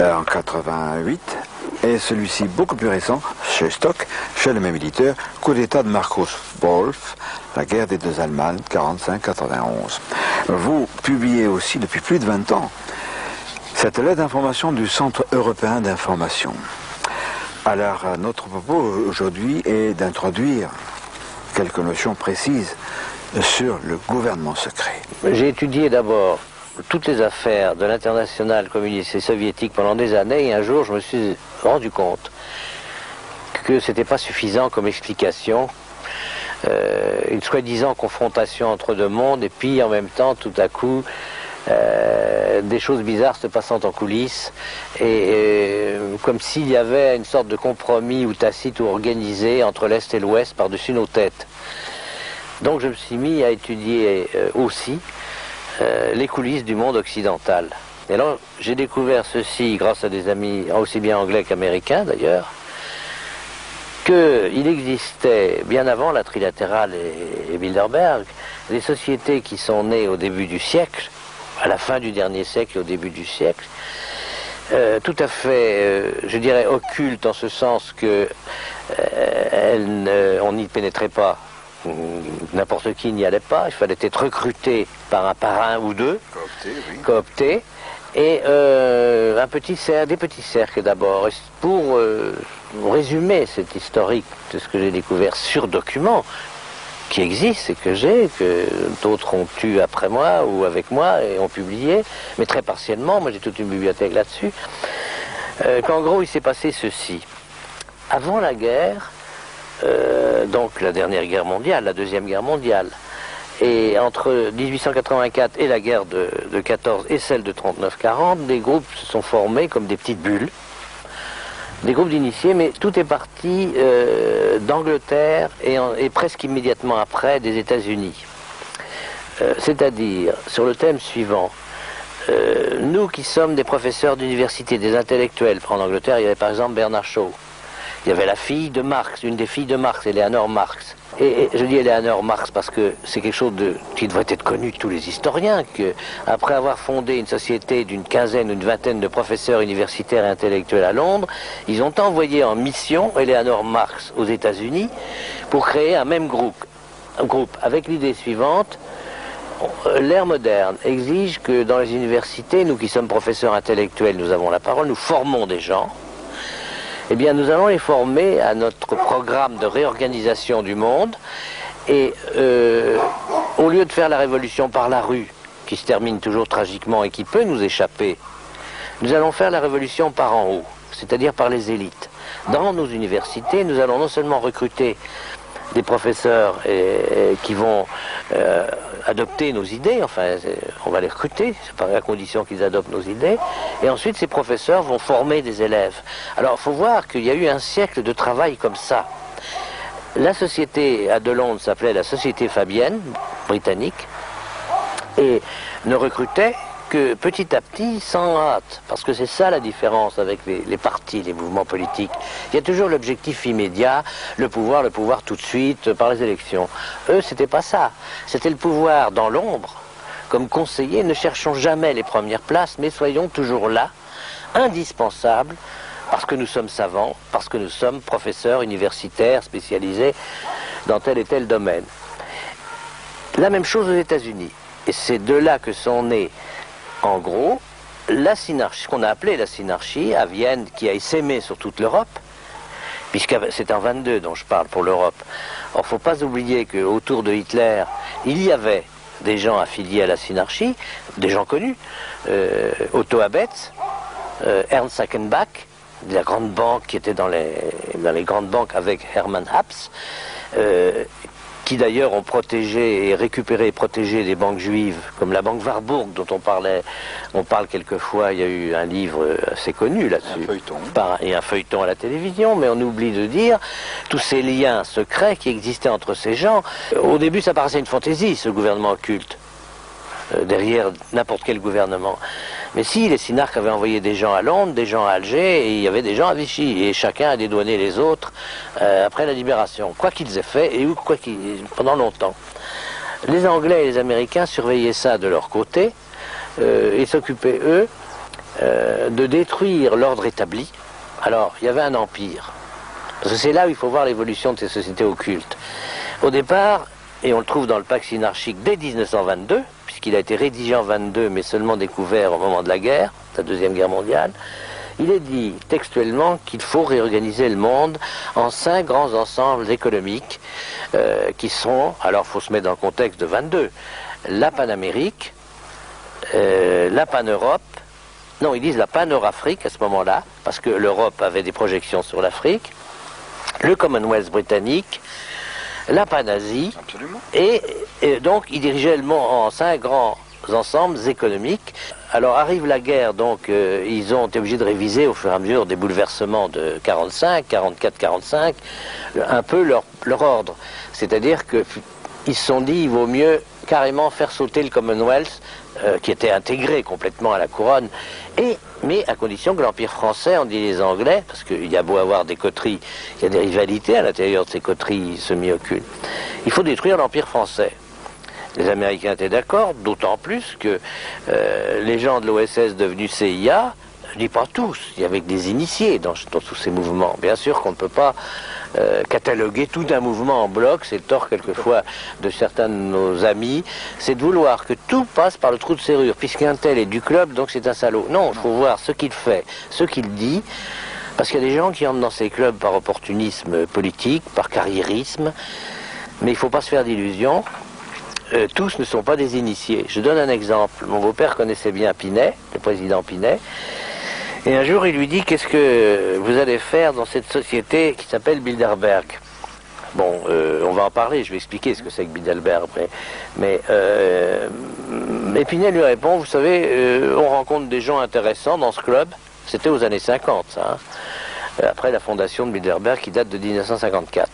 en 88, et celui-ci beaucoup plus récent, chez Stock, chez le même éditeur, Coup d'État de Markus Wolf, la guerre des deux Allemagnes, 45-91. Vous publiez aussi depuis plus de 20 ans cette lettre d'information du Centre européen d'information. Alors, notre propos aujourd'hui est d'introduire quelques notions précises sur le gouvernement secret. J'ai étudié d'abord toutes les affaires de l'international communiste et soviétique pendant des années, et un jour je me suis rendu compte que ce n'était pas suffisant comme explication, une soi-disant confrontation entre deux mondes, et puis en même temps, tout à coup, des choses bizarres se passant en coulisses, et comme s'il y avait une sorte de compromis ou tacite ou organisé entre l'Est et l'Ouest par-dessus nos têtes. Donc je me suis mis à étudier aussi les coulisses du monde occidental. Et alors j'ai découvert ceci grâce à des amis aussi bien anglais qu'américains d'ailleurs, qu'il existait, bien avant la trilatérale et Bilderberg, des sociétés qui sont nées au début du siècle, à la fin du dernier siècle et au début du siècle, tout à fait, je dirais, occultes en ce sens que on n'y pénétrait pas, n'importe qui n'y allait pas, il fallait être recruté par un ou deux, coopté, et des petits cercles d'abord. Pour résumer cet historique de ce que j'ai découvert sur document, qui existe et que d'autres ont eu après moi ou avec moi et ont publié, mais très partiellement, moi j'ai toute une bibliothèque là-dessus, qu'en gros il s'est passé ceci. Avant la guerre, donc la dernière guerre mondiale, la deuxième guerre mondiale, et entre 1884 et la guerre de 14 et celle de 39-40, des groupes se sont formés comme des petites bulles, des groupes d'initiés, mais tout est parti d'Angleterre et presque immédiatement après des États-Unis. C'est-à-dire, sur le thème suivant, nous qui sommes des professeurs d'université, des intellectuels, en Angleterre, il y avait par exemple Bernard Shaw, il y avait la fille de Marx, une des filles de Marx, Eleanor Marx. Et je dis Eleanor Marx parce que c'est quelque chose qui devrait être connu de tous les historiens, qu'après avoir fondé une société d'une quinzaine ou une vingtaine de professeurs universitaires et intellectuels à Londres, ils ont envoyé en mission Eleanor Marx aux États-Unis pour créer un même groupe avec l'idée suivante: l'ère moderne exige que dans les universités, nous qui sommes professeurs intellectuels, nous avons la parole, nous formons des gens. Eh bien, nous allons les former à notre programme de réorganisation du monde, et au lieu de faire la révolution par la rue, qui se termine toujours tragiquement et qui peut nous échapper, nous allons faire la révolution par en haut, c'est-à-dire par les élites. Dans nos universités, nous allons non seulement recruter des professeurs qui vont adopter nos idées, enfin on va les recruter, à condition qu'ils adoptent nos idées, et ensuite ces professeurs vont former des élèves. Alors il faut voir qu'il y a eu un siècle de travail comme ça. La société de Londres s'appelait la Société Fabienne, britannique, et ne recrutait que petit à petit, sans hâte, parce que c'est ça la différence avec les partis, les mouvements politiques. Il y a toujours l'objectif immédiat, le pouvoir tout de suite, par les élections. Eux, c'était pas ça. C'était le pouvoir dans l'ombre. Comme conseillers, ne cherchons jamais les premières places, mais soyons toujours là, indispensables, parce que nous sommes savants, parce que nous sommes professeurs universitaires spécialisés dans tel et tel domaine. La même chose aux États-Unis. Et c'est de là que sont nés, en gros, la synarchie, ce qu'on a appelé la synarchie, à Vienne, qui a essaimé sur toute l'Europe, puisque c'est en 22 dont je parle pour l'Europe. Or, il ne faut pas oublier qu'autour de Hitler, il y avait des gens affiliés à la Synarchie, des gens connus, Otto Abetz, Ernst Achenbach, de la grande banque qui était dans les grandes banques avec Hermann Haps, qui d'ailleurs ont protégé et récupéré et protégé des banques juives, comme la banque Warburg dont on parle quelquefois. Il y a eu un livre assez connu là-dessus. Un feuilleton. Et un feuilleton à la télévision, mais on oublie de dire tous ces liens secrets qui existaient entre ces gens. Au début, ça paraissait une fantaisie, ce gouvernement occulte, derrière n'importe quel gouvernement. Mais si, les Synarques avaient envoyé des gens à Londres, des gens à Alger, et il y avait des gens à Vichy, et chacun a dédouané les autres après la libération, quoi qu'ils aient fait, et pendant longtemps. Les Anglais et les Américains surveillaient ça de leur côté, et s'occupaient, eux, de détruire l'ordre établi. Alors, il y avait un empire. Parce que c'est là où il faut voir l'évolution de ces sociétés occultes. Au départ, et on le trouve dans le pacte synarchique dès 1922, puisqu'il a été rédigé en 22, mais seulement découvert au moment de la guerre, la Deuxième Guerre mondiale, il est dit textuellement qu'il faut réorganiser le monde en 5 grands ensembles économiques qui sont, alors il faut se mettre dans le contexte de 22, la Panamérique, la Pan-Europe, non, ils disent la Pan-Eurafrique à ce moment-là, parce que l'Europe avait des projections sur l'Afrique, le Commonwealth britannique, la Pan-Asie, et donc il dirigeait le monde en 5 grands ensembles économiques. Alors arrive la guerre, donc ils ont été obligés de réviser au fur et à mesure des bouleversements de 45, 44, 45, un peu leur ordre. C'est-à-dire qu'ils se sont dit il vaut mieux carrément faire sauter le Commonwealth, qui était intégré complètement à la couronne, mais à condition que l'Empire français, on dit les Anglais, parce qu'il y a beau avoir des coteries, il y a des rivalités à l'intérieur de ces coteries semi-occultes, il faut détruire l'Empire français. Les Américains étaient d'accord, d'autant plus que les gens de l'OSS devenus CIA, je dis pas tous, il y avait des initiés dans tous ces mouvements. Bien sûr qu'on ne peut pas cataloguer tout un mouvement en bloc, c'est le tort quelquefois de certains de nos amis, c'est de vouloir que tout passe par le trou de serrure, puisqu'un tel est du club, donc c'est un salaud. Non, il faut voir ce qu'il fait, ce qu'il dit, parce qu'il y a des gens qui entrent dans ces clubs par opportunisme politique, par carriérisme, mais il ne faut pas se faire d'illusions. Tous ne sont pas des initiés. Je donne un exemple. Mon beau-père connaissait bien Pinet, le président Pinet, et un jour il lui dit « Qu'est-ce que vous allez faire dans cette société qui s'appelle Bilderberg ?» Bon, on va en parler, je vais expliquer ce que c'est que Bilderberg, mais Pinet lui répond « Vous savez, on rencontre des gens intéressants dans ce club. » C'était aux années 50, ça, hein, après la fondation de Bilderberg qui date de 1954.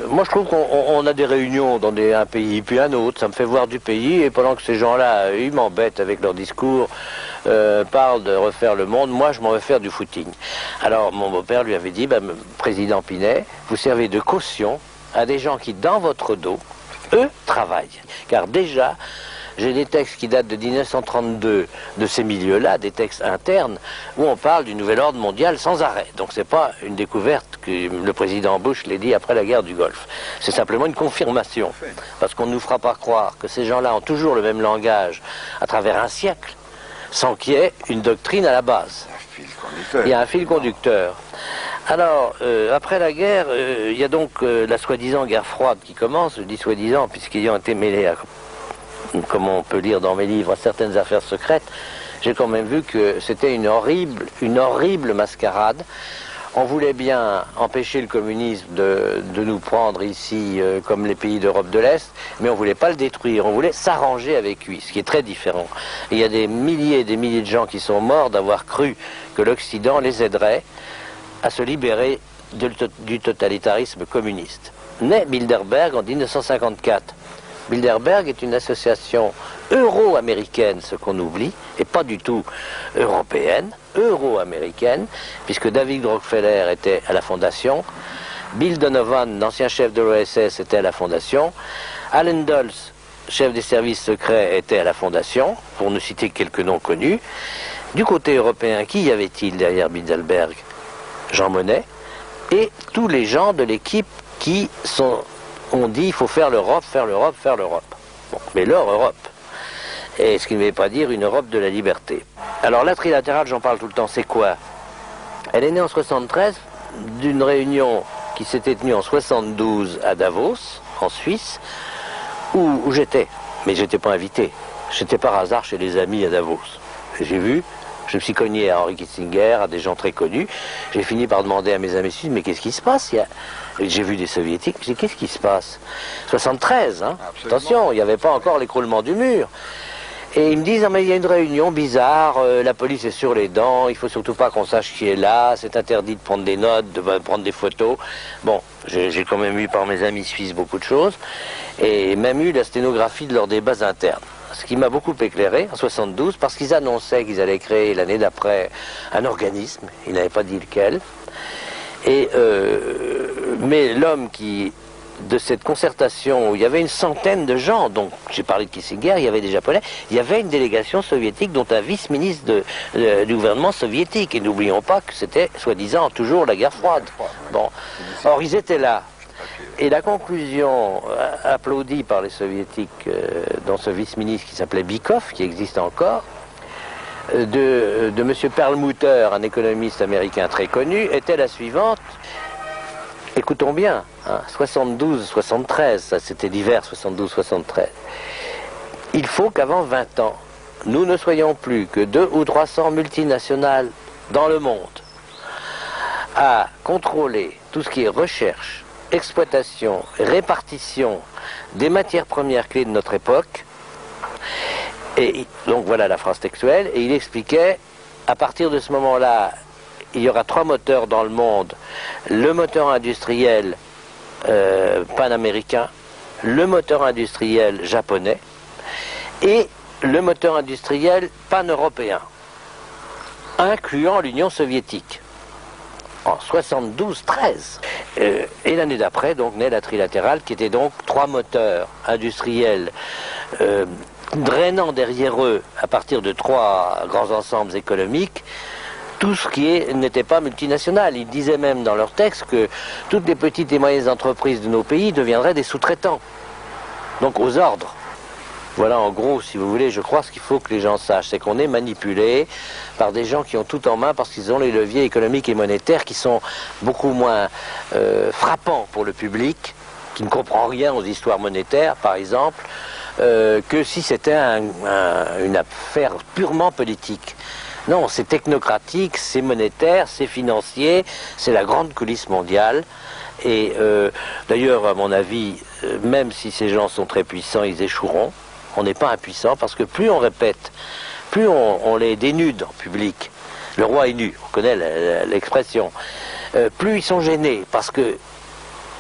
Moi je trouve qu'on a des réunions dans un pays puis un autre, ça me fait voir du pays, et pendant que ces gens-là, ils m'embêtent avec leur discours, parlent de refaire le monde, moi je m'en vais faire du footing. Alors mon beau-père lui avait dit, président Pinet, vous servez de caution à des gens qui dans votre dos, eux, travaillent. Car déjà, j'ai des textes qui datent de 1932 de ces milieux-là, des textes internes, où on parle du nouvel ordre mondial sans arrêt. Donc c'est pas une découverte que le président Bush l'ait dit après la guerre du Golfe. C'est simplement une confirmation. Parce qu'on ne nous fera pas croire que ces gens-là ont toujours le même langage à travers un siècle, sans qu'il y ait une doctrine à la base. Il y a un fil conducteur. Alors, après la guerre, il y a donc la soi-disant guerre froide qui commence, je dis soi-disant, puisqu'ils ont été mêlés à, comme on peut lire dans mes livres, à certaines affaires secrètes. J'ai quand même vu que c'était une horrible mascarade. On voulait bien empêcher le communisme de nous prendre ici comme les pays d'Europe de l'Est, mais on ne voulait pas le détruire, on voulait s'arranger avec lui, ce qui est très différent. Et il y a des milliers et des milliers de gens qui sont morts d'avoir cru que l'Occident les aiderait à se libérer du totalitarisme communiste. Naît Bilderberg en 1954. Bilderberg est une association euro-américaine, ce qu'on oublie, et pas du tout européenne, euro-américaine, puisque David Rockefeller était à la fondation, Bill Donovan, l'ancien chef de l'OSS, était à la fondation, Allen Dulles, chef des services secrets, était à la fondation, pour ne citer quelques noms connus. Du côté européen, qui y avait-il derrière Bilderberg? Jean Monnet, et tous les gens de l'équipe qui ont dit il faut faire l'Europe, faire l'Europe, faire l'Europe. Bon, mais leur Europe. Et ce qui ne veut pas dire une Europe de la liberté. Alors la trilatérale, j'en parle tout le temps, c'est quoi? Elle est née en 73 d'une réunion qui s'était tenue en 72 à Davos, en Suisse, où j'étais. Mais je n'étais pas invité. J'étais par hasard chez les amis à Davos. J'ai vu, je me suis cogné à Henry Kissinger, à des gens très connus. J'ai fini par demander à mes amis suisses, mais qu'est-ce qui se passe? J'ai vu des soviétiques, j'ai dit, qu'est-ce qui se passe? 73, hein. Attention, il n'y avait pas encore l'écroulement du mur. Et ils me disent, ah, mais il y a une réunion bizarre, la police est sur les dents, il faut surtout pas qu'on sache qui est là, c'est interdit de prendre des notes, de prendre des photos. Bon, j'ai quand même eu par mes amis suisses beaucoup de choses, et même eu la sténographie de leurs débats internes. Ce qui m'a beaucoup éclairé en 72, parce qu'ils annonçaient qu'ils allaient créer l'année d'après un organisme, ils n'avaient pas dit lequel. Et, mais l'homme qui, de cette concertation, où il y avait une centaine de gens, donc j'ai parlé de Kissinger, il y avait des Japonais, il y avait une délégation soviétique, dont un vice-ministre du gouvernement soviétique. Et n'oublions pas que c'était, soi-disant, toujours la guerre froide. Bon. Or, ils étaient là. Et la conclusion applaudie par les soviétiques dans ce vice-ministre qui s'appelait Bykov, qui existe encore, de M. Perlmutter, un économiste américain très connu, était la suivante. Écoutons bien, hein, 72-73, ça c'était l'hiver 72-73. Il faut qu'avant 20 ans, nous ne soyons plus que 200 ou 300 multinationales dans le monde à contrôler tout ce qui est recherche, exploitation, répartition des matières premières clés de notre époque. Et donc voilà la phrase textuelle. Et il expliquait, à partir de ce moment-là, il y aura 3 moteurs dans le monde. Le moteur industriel panaméricain, le moteur industriel japonais et le moteur industriel pan-européen, incluant l'Union soviétique. En 72-13. Et l'année d'après, donc, naît la trilatérale, qui était donc 3 moteurs industriels drainant derrière eux, à partir de 3 grands ensembles économiques, tout ce qui n'était pas multinational. Ils disaient même dans leur texte que toutes les petites et moyennes entreprises de nos pays deviendraient des sous-traitants, donc aux ordres. Voilà en gros, si vous voulez, je crois ce qu'il faut que les gens sachent, c'est qu'on est manipulé par des gens qui ont tout en main parce qu'ils ont les leviers économiques et monétaires qui sont beaucoup moins frappants pour le public, qui ne comprend rien aux histoires monétaires, par exemple, que si c'était une affaire purement politique. Non, c'est technocratique, c'est monétaire, c'est financier, c'est la grande coulisse mondiale. Et d'ailleurs, à mon avis, même si ces gens sont très puissants, ils échoueront. On n'est pas impuissant parce que plus on répète, plus on les dénude en public. Le roi est nu, on connaît l'expression. Plus ils sont gênés parce que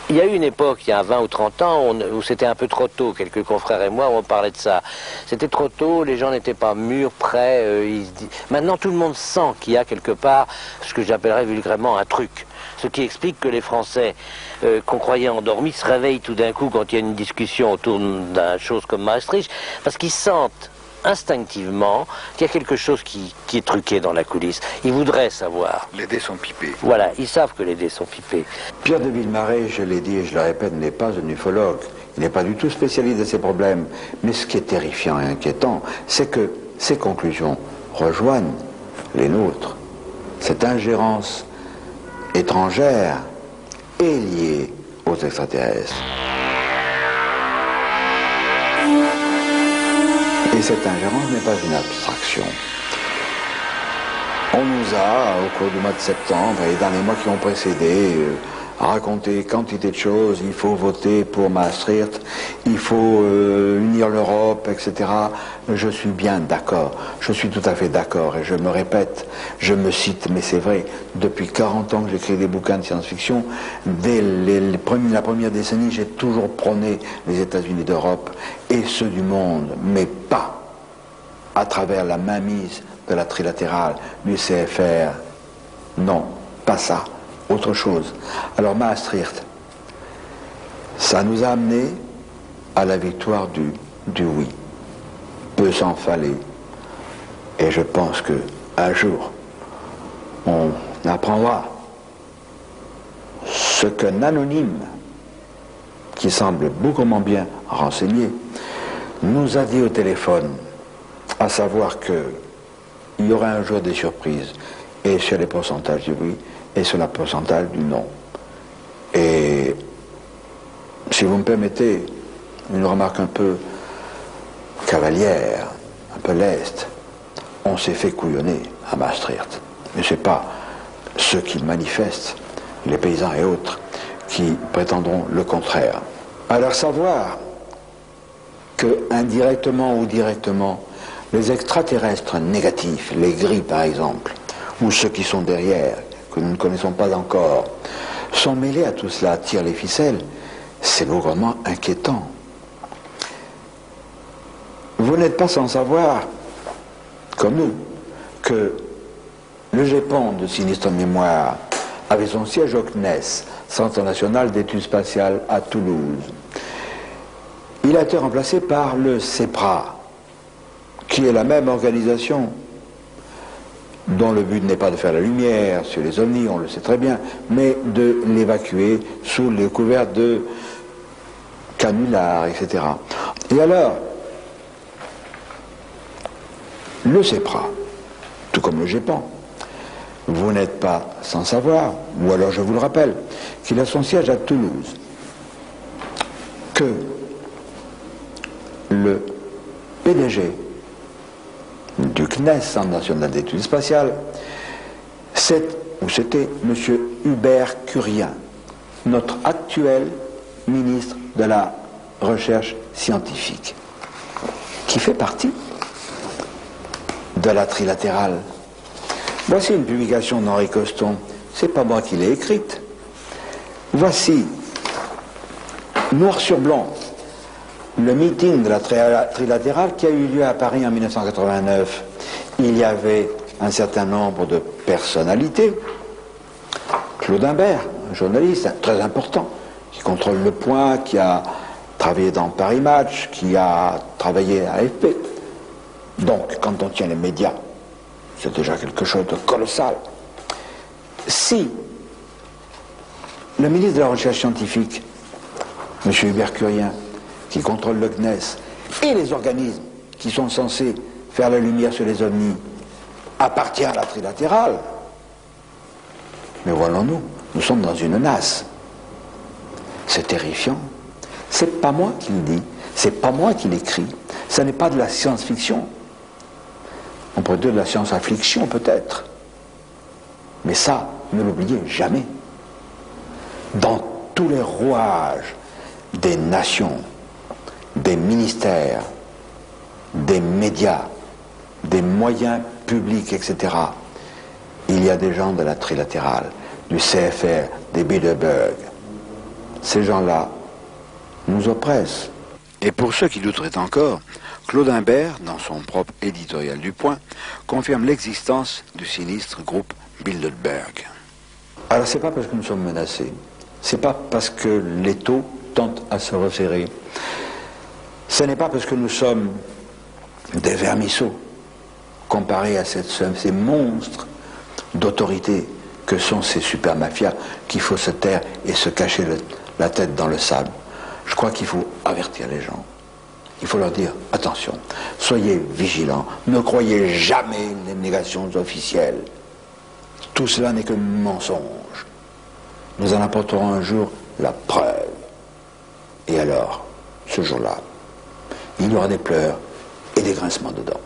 il y a eu une époque, il y a 20 ou 30 ans, où c'était un peu trop tôt, quelques confrères et moi, où on parlait de ça. C'était trop tôt, les gens n'étaient pas mûrs, prêts. Maintenant, tout le monde sent qu'il y a quelque part ce que j'appellerais vulgairement un truc. Ce qui explique que les Français, qu'on croyait endormis, se réveillent tout d'un coup quand il y a une discussion autour d'une chose comme Maastricht, parce qu'ils sentent instinctivement qu'il y a quelque chose qui est truqué dans la coulisse. Ils voudraient savoir. Les dés sont pipés. Voilà, ils savent que les dés sont pipés. Pierre de Villemarais, je l'ai dit et je le répète, n'est pas un ufologue. Il n'est pas du tout spécialiste de ces problèmes. Mais ce qui est terrifiant et inquiétant, c'est que ces conclusions rejoignent les nôtres. Cette ingérence étrangère est liée aux extraterrestres. Et cette ingérence n'est pas une abstraction. On nous a, au cours du mois de septembre et dans les mois qui ont précédé, raconté quantité de choses. Il faut voter pour Maastricht, il faut unir l'Europe, etc. Je suis bien d'accord, je suis tout à fait d'accord, et je me répète, je me cite, mais c'est vrai, depuis 40 ans que j'écris des bouquins de science-fiction, dès la première décennie, j'ai toujours prôné les États-Unis d'Europe et ceux du monde, mais pas à travers la mainmise de la trilatérale, du CFR. Non, pas ça, autre chose. Alors Maastricht, ça nous a amené à la victoire du oui. Peu s'en fallait. Et je pense que un jour, on apprendra ce qu'un anonyme, qui semble beaucoup moins bien renseigné, nous a dit au téléphone, à savoir que il y aura un jour des surprises, et sur les pourcentages du oui, et sur le pourcentage du non. Et si vous me permettez, une remarque un peu cavalière, un peu leste. On s'est fait couillonner à Maastricht. Mais ce n'est pas ceux qui manifestent, les paysans et autres, qui prétendront le contraire. Alors savoir que indirectement ou directement, les extraterrestres négatifs, les gris par exemple, ou ceux qui sont derrière, que nous ne connaissons pas encore, sont mêlés à tout cela, tirent les ficelles, c'est lourdement inquiétant. Vous n'êtes pas sans savoir, comme nous, que le GEPON de Sinistre Mémoire avait son siège au CNES, Centre National d'Études Spatiales à Toulouse. Il a été remplacé par le CEPRA, qui est la même organisation, dont le but n'est pas de faire la lumière sur les ovnis, on le sait très bien, mais de l'évacuer sous les couverts de canulars, etc. Et alors, le CEPRA, tout comme le GEPAN, vous n'êtes pas sans savoir, ou alors je vous le rappelle, qu'il a son siège à Toulouse, que le PDG du CNES, Centre National d'Études Spatiales, c'était M. Hubert Curien, notre actuel ministre de la Recherche scientifique, qui fait partie de la trilatérale. Voici une publication d'Henri Coston, c'est pas moi qui l'ai écrite. Voici, noir sur blanc, le meeting de la trilatérale qui a eu lieu à Paris en 1989. Il y avait un certain nombre de personnalités. Claude Imbert, un journaliste très important, qui contrôle Le Point, qui a travaillé dans Paris Match, qui a travaillé à AFP. Donc, quand on tient les médias, c'est déjà quelque chose de colossal. Si le ministre de la Recherche scientifique, M. Hubert Curien, qui contrôle le CNES, et les organismes qui sont censés faire la lumière sur les ovnis, appartient à la trilatérale, mais voyons-nous, nous sommes dans une nasse. C'est terrifiant. C'est pas moi qui le dis, c'est pas moi qui l'écris, ça n'est pas de la science-fiction. On pourrait dire de la science-affliction peut-être. Mais ça, ne l'oubliez jamais. Dans tous les rouages des nations, des ministères, des médias, des moyens publics, etc., il y a des gens de la trilatérale, du CFR, des Bilderberg. Ces gens-là nous oppressent. Et pour ceux qui douteraient encore, Claude Imbert, dans son propre éditorial du Point, confirme l'existence du sinistre groupe Bilderberg. Alors c'est pas parce que nous sommes menacés, c'est pas parce que l'étau tente à se resserrer, ce n'est pas parce que nous sommes des vermisseaux comparés à ces monstres d'autorité que sont ces super mafias qu'il faut se taire et se cacher la tête dans le sable. Je crois qu'il faut avertir les gens. Il faut leur dire, attention, soyez vigilants, ne croyez jamais les négations officielles. Tout cela n'est que mensonge. Nous en apporterons un jour la preuve. Et alors, ce jour-là, il y aura des pleurs et des grincements de dents.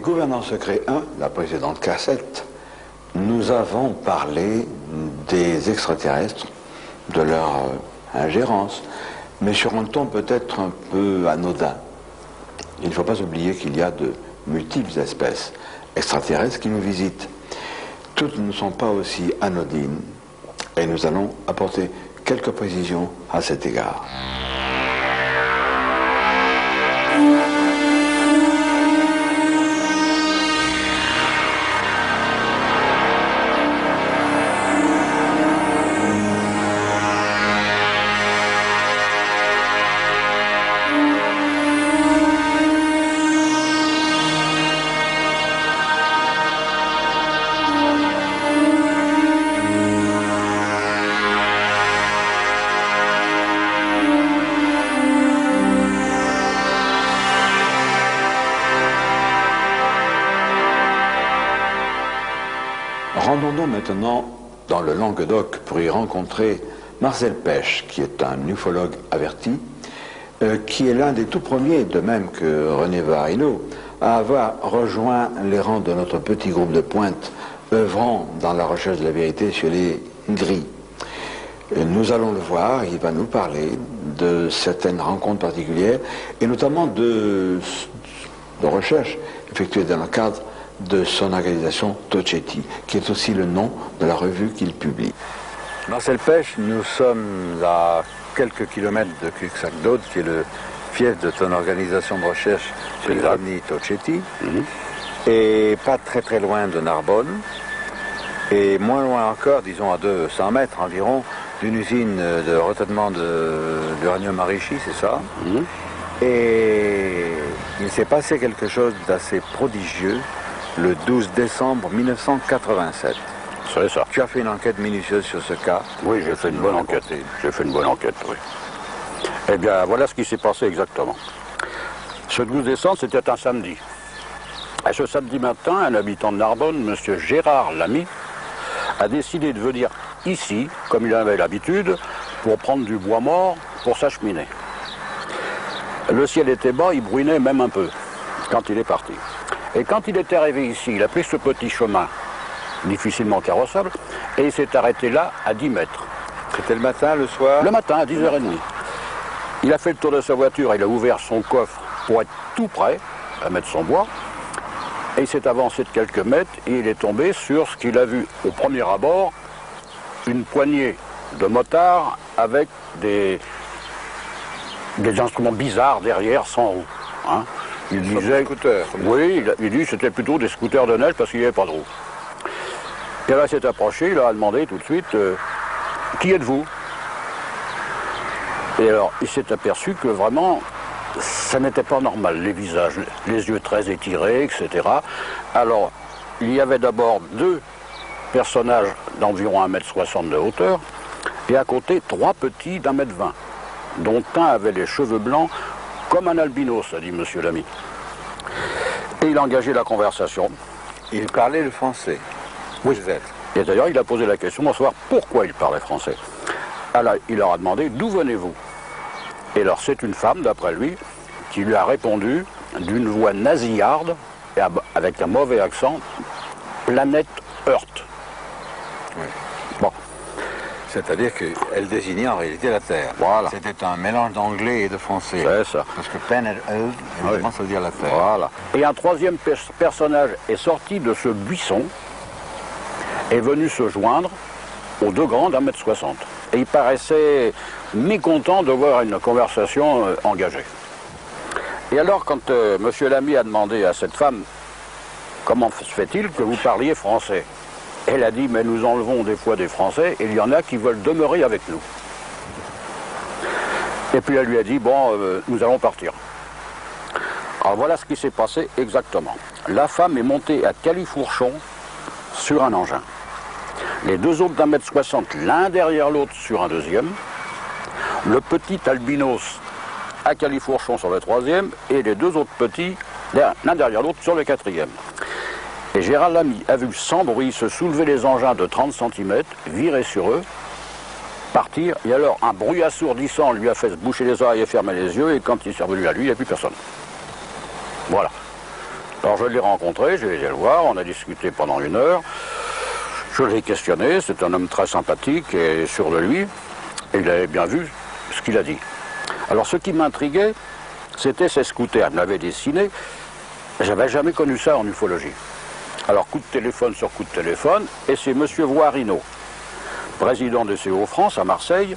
Gouverneur secret 1, la précédente cassette, nous avons parlé des extraterrestres, de leur ingérence, mais sur un ton peut-être un peu anodin. Il ne faut pas oublier qu'il y a de multiples espèces extraterrestres qui nous visitent. Toutes ne sont pas aussi anodines, et nous allons apporter quelques précisions à cet égard. Rendons-nous maintenant dans le Languedoc pour y rencontrer Marcel Pêche, qui est un ufologue averti, qui est l'un des tout premiers, de même que René Varinot, à avoir rejoint les rangs de notre petit groupe de pointe œuvrant dans la recherche de la vérité sur les gris. Nous allons le voir, il va nous parler de certaines rencontres particulières et notamment de recherches effectuées dans le cadre de son organisation Tocetti, qui est aussi le nom de la revue qu'il publie. Marcel Pêche, nous sommes à quelques kilomètres de Cuxac-d'Aude, qui est le fief de ton organisation de recherche sur les ovnis Tocetti, et pas très très loin de Narbonne, et moins loin encore, disons à 200 mètres environ, d'une usine de retraitement d'uranium enrichi, c'est ça. Et il s'est passé quelque chose d'assez prodigieux le 12 décembre 1987. C'est ça. Tu as fait une enquête minutieuse sur ce cas. Oui, j'ai fait une bonne enquête. J'ai fait une bonne enquête, oui. Eh bien, voilà ce qui s'est passé exactement. Ce 12 décembre, c'était un samedi. Et ce samedi matin, un habitant de Narbonne, M. Gérard Lamy, a décidé de venir ici, comme il en avait l'habitude, pour prendre du bois mort pour sa cheminée. Le ciel était bas, il bruinait même un peu quand il est parti. Et quand il est arrivé ici, il a pris ce petit chemin, difficilement carrossable, et il s'est arrêté là à 10 mètres. C'était le matin, le soir? Le matin, à 10h30. Il a fait le tour de sa voiture, il a ouvert son coffre pour être tout prêt à mettre son bois, et il s'est avancé de quelques mètres, et il est tombé sur ce qu'il a vu au premier abord, une poignée de motards avec des instruments bizarres derrière, sans roue. Hein. Il disait, scooters. Oui, il dit que c'était plutôt des scooters de neige parce qu'il n'y avait pas de roue. Et là, il s'est approché, il a demandé tout de suite qui êtes-vous? Et alors, il s'est aperçu que vraiment, ça n'était pas normal, les visages, les yeux très étirés, etc. Alors, il y avait d'abord 2 personnages d'environ 1,60 m de hauteur, et à côté, 3 petits d'1,20 m, dont un avait les cheveux blancs comme un albinos, a dit M. Lamy. Et il a engagé la conversation. Il parlait le français. Oui. Et d'ailleurs, il a posé la question de savoir pourquoi il parlait français. Alors, il leur a demandé d'où venez-vous? Et alors, c'est une femme, d'après lui, qui lui a répondu d'une voix nasillarde et avec un mauvais accent, planète Earth. Oui. Bon. C'est-à-dire qu'elle désignait en réalité la Terre. Voilà. C'était un mélange d'anglais et de français. C'est ça. Parce que Planet Earth, évidemment, ça veut dire la Terre. Voilà. Et un troisième personnage est sorti de ce buisson, est venu se joindre aux 2 grands d'1,60 m. Et il paraissait mécontent de voir une conversation engagée. Et alors, quand M. Lamy a demandé à cette femme comment se fait-il que vous parliez français, elle a dit, mais nous enlevons des fois des Français et il y en a qui veulent demeurer avec nous. Et puis elle lui a dit, bon, nous allons partir. Alors voilà ce qui s'est passé exactement. La femme est montée à califourchon sur un engin. Les 2 autres d'1,60 m, l'un derrière l'autre sur un deuxième. Le petit albinos à califourchon sur le 3e et les 2 autres petits, l'un derrière l'autre sur le 4e. Et Gérard Lamy a vu sans bruit se soulever les engins de 30 cm, virer sur eux, partir, et alors un bruit assourdissant lui a fait se boucher les oreilles et fermer les yeux, et quand il s'est revenu à lui, il n'y a plus personne. Voilà. Alors je l'ai rencontré, j'ai été le voir, on a discuté pendant 1 heure. Je l'ai questionné, c'est un homme très sympathique et sûr de lui, et il avait bien vu ce qu'il a dit. Alors ce qui m'intriguait, c'était ces scooters. Il me l'avait dessiné, j'avais jamais connu ça en ufologie. Alors coup de téléphone sur coup de téléphone, et c'est M. Voirino, président de CO France à Marseille,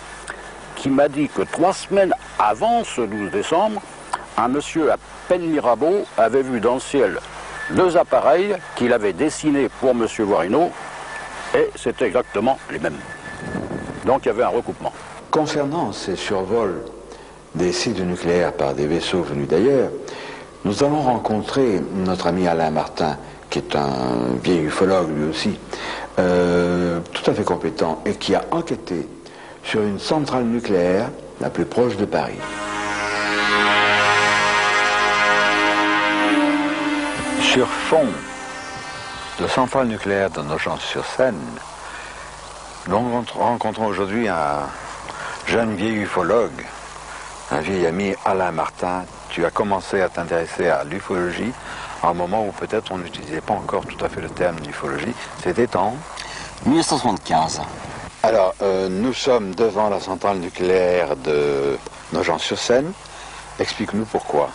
qui m'a dit que 3 semaines avant ce 12 décembre, un monsieur à Penmirabeau avait vu dans le ciel 2 appareils qu'il avait dessinés pour M. Voirino, et c'était exactement les mêmes. Donc il y avait un recoupement. Concernant ces survols des sites nucléaires par des vaisseaux venus d'ailleurs, nous allons rencontrer notre ami Alain Martin, qui est un vieil ufologue lui aussi, tout à fait compétent, et qui a enquêté sur une centrale nucléaire la plus proche de Paris. Sur fond de centrale nucléaire de Nogent-sur-Seine, nous rencontrons aujourd'hui un jeune vieil ufologue, un vieil ami, Alain Martin. Tu as commencé à t'intéresser à l'ufologie à un moment où peut-être on n'utilisait pas encore tout à fait le terme d'ufologie. C'était en 1975. Alors, nous sommes devant la centrale nucléaire de Nogent-sur-Seine. Explique-nous pourquoi.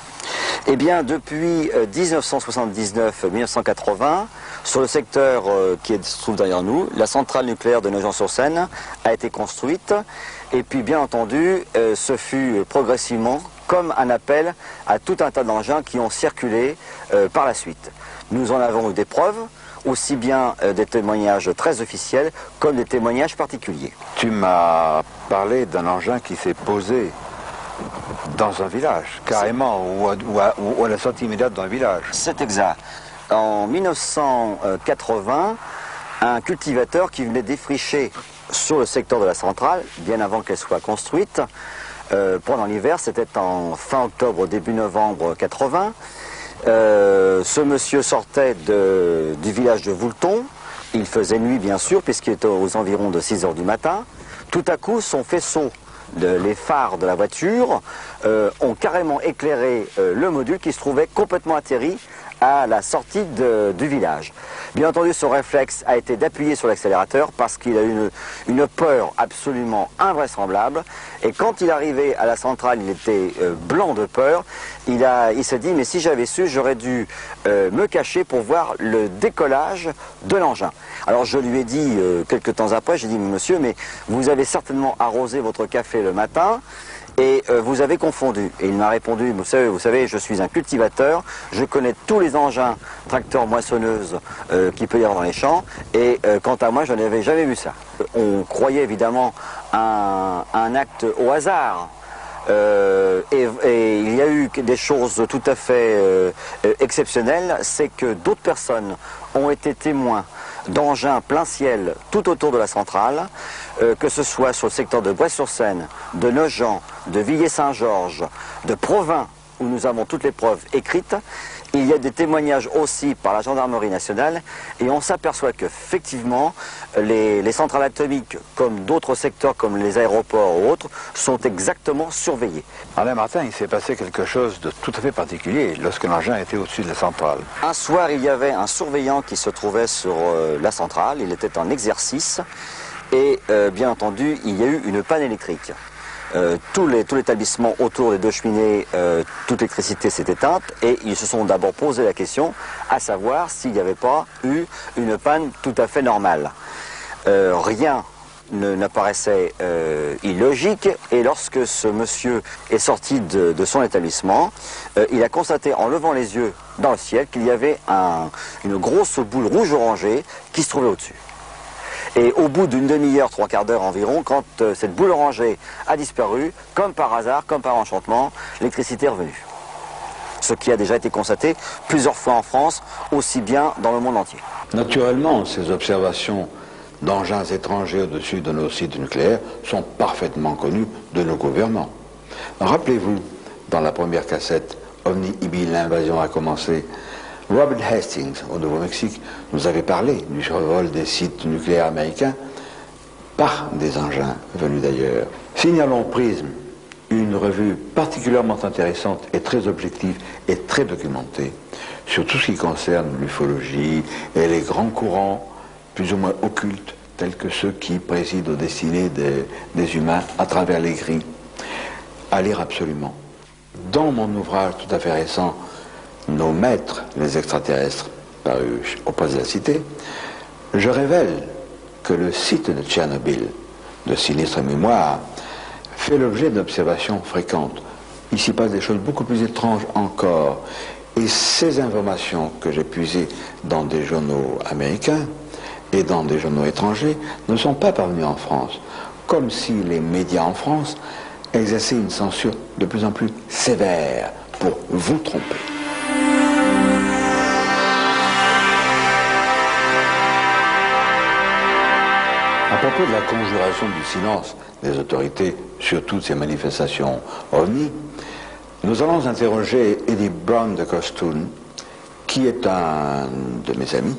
Eh bien, depuis 1979-1980, sur le secteur qui se trouve derrière nous, la centrale nucléaire de Nogent-sur-Seine a été construite. Et puis, bien entendu, ce fut progressivement comme un appel à tout un tas d'engins qui ont circulé par la suite. Nous en avons eu des preuves, aussi bien des témoignages très officiels comme des témoignages particuliers. Tu m'as parlé d'un engin qui s'est posé dans un village, carrément, ou à la sortie immédiate d'un village. C'est exact. En 1980, un cultivateur qui venait défricher sur le secteur de la centrale, bien avant qu'elle soit construite, pendant l'hiver, c'était en fin octobre, début novembre 80, ce monsieur sortait du village de Voulton. Il faisait nuit, bien sûr, puisqu'il était aux environs de 6 heures du matin. Tout à coup, son faisceau, les phares de la voiture, ont carrément éclairé le module qui se trouvait complètement atterri à la sortie du village. Bien entendu, son réflexe a été d'appuyer sur l'accélérateur parce qu'il a eu une peur absolument invraisemblable. Et quand il arrivait à la centrale, il était blanc de peur. Il s'est dit, mais si j'avais su, j'aurais dû me cacher pour voir le décollage de l'engin. Alors je lui ai dit, quelques temps après, j'ai dit, monsieur, mais vous avez certainement arrosé votre café le matin, et vous avez confondu. Et il m'a répondu, vous savez, je suis un cultivateur, je connais tous les engins tracteurs moissonneuses qu'il peut y avoir dans les champs, et quant à moi, je n'avais jamais vu ça. On croyait évidemment à un acte au hasard. Et il y a eu des choses tout à fait exceptionnelles, c'est que d'autres personnes ont été témoins d'engins plein ciel tout autour de la centrale, que ce soit sur le secteur de Brest-sur-Seine, de Nogent, de Villiers-Saint-Georges, de Provins, où nous avons toutes les preuves écrites. Il y a des témoignages aussi par la gendarmerie nationale, et on s'aperçoit qu'effectivement, les centrales atomiques, comme d'autres secteurs, comme les aéroports ou autres, sont exactement surveillés. Alain Martin, il s'est passé quelque chose de tout à fait particulier lorsque l'engin était au-dessus de la centrale. Un soir, il y avait un surveillant qui se trouvait sur la centrale, il était en exercice, et bien entendu, il y a eu une panne électrique. Tout l'établissement autour des 2 cheminées, toute l'électricité s'est éteinte, et ils se sont d'abord posé la question à savoir s'il n'y avait pas eu une panne tout à fait normale. Rien n'apparaissait illogique, et lorsque ce monsieur est sorti de son établissement, il a constaté en levant les yeux dans le ciel qu'il y avait une grosse boule rouge orangée qui se trouvait au-dessus. Et au bout d'une demi-heure, 3/4 d'heure environ, quand cette boule orangée a disparu, comme par hasard, comme par enchantement, l'électricité est revenue. Ce qui a déjà été constaté plusieurs fois en France, aussi bien dans le monde entier. Naturellement, ces observations d'engins étrangers au-dessus de nos sites nucléaires sont parfaitement connues de nos gouvernants. Rappelez-vous, dans la première cassette, Ovni Ibil, l'invasion a commencé, Robert Hastings, au Nouveau-Mexique, nous avait parlé du survol des sites nucléaires américains par des engins venus d'ailleurs. Signalons Prism, une revue particulièrement intéressante et très objective et très documentée sur tout ce qui concerne l'ufologie et les grands courants plus ou moins occultes tels que ceux qui président aux destinées des humains à travers les grilles. À lire absolument. Dans mon ouvrage tout à fait récent, Nos maîtres, les extraterrestres, paru au Presse de la Cité, je révèle que le site de Tchernobyl, de sinistre mémoire, fait l'objet d'observations fréquentes. Il s'y passe des choses beaucoup plus étranges encore. Et ces informations que j'ai puisées dans des journaux américains et dans des journaux étrangers ne sont pas parvenues en France, comme si les médias en France exerçaient une censure de plus en plus sévère pour vous tromper. À propos de la conjuration du silence des autorités sur toutes ces manifestations ovni, nous allons interroger Eddie Brown de Costoun, qui est un de mes amis,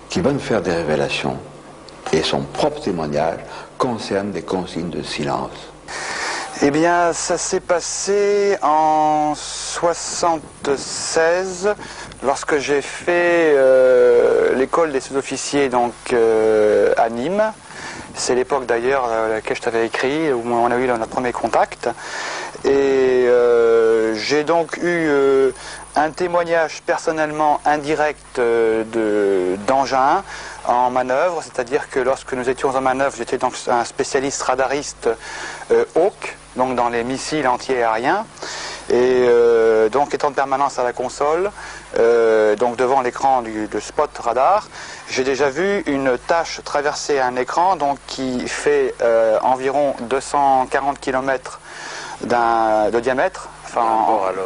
qui va nous faire des révélations, et son propre témoignage concerne des consignes de silence. Eh bien, ça s'est passé en 76, lorsque j'ai fait l'école des sous-officiers donc à Nîmes. C'est l'époque d'ailleurs à laquelle je t'avais écrit, où on a eu notre premier contact. Et j'ai donc eu un témoignage personnellement indirect d'engin en manœuvre, c'est-à-dire que lorsque nous étions en manœuvre, j'étais donc un spécialiste radariste Hawk, donc dans les missiles anti-aériens. Et donc étant de permanence à la console, donc devant l'écran de spot radar, j'ai déjà vu une tache traverser un écran donc qui fait environ 240 km de diamètre, enfin,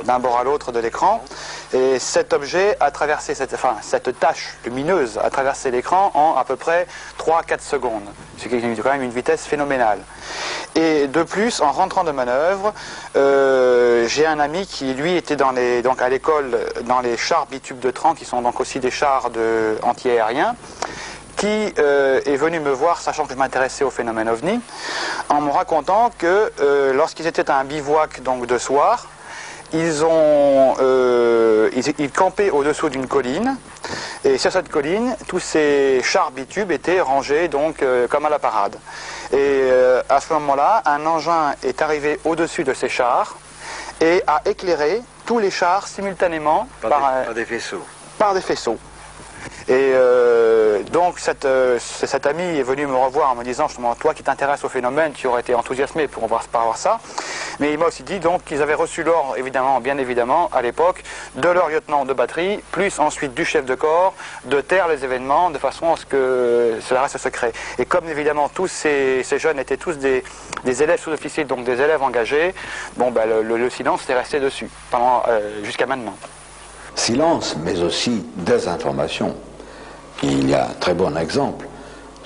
d'un bord à l'autre de l'écran. Et cet objet a traversé, cette tache lumineuse a traversé l'écran en à peu près 3-4 secondes, ce qui est quand même une vitesse phénoménale. Et de plus, en rentrant de manœuvre, j'ai un ami qui lui était donc à l'école dans les chars bitubes de Tran, qui sont donc aussi des chars anti-aériens, qui est venu me voir, sachant que je m'intéressais au phénomène OVNI, en me racontant que lorsqu'ils étaient à un bivouac donc de soir, ils campaient au-dessous d'une colline, et sur cette colline, tous ces chars bitubes étaient rangés donc comme à la parade. Et à ce moment-là, un engin est arrivé au-dessus de ces chars et a éclairé tous les chars simultanément par des faisceaux. Par des faisceaux. Et donc cet ami est venu me revoir en me disant, justement, toi qui t'intéresses au phénomène, tu aurais été enthousiasmé pour voir ça. Mais il m'a aussi dit donc qu'ils avaient reçu l'ordre, bien évidemment, à l'époque, de leur lieutenant de batterie, plus ensuite du chef de corps, de taire les événements de façon à ce que cela reste secret. Et comme évidemment tous ces jeunes étaient tous des élèves sous-officiers, donc des élèves engagés, bon, ben, le silence est resté dessus jusqu'à maintenant. Silence, mais aussi désinformation. Il y a un très bon exemple,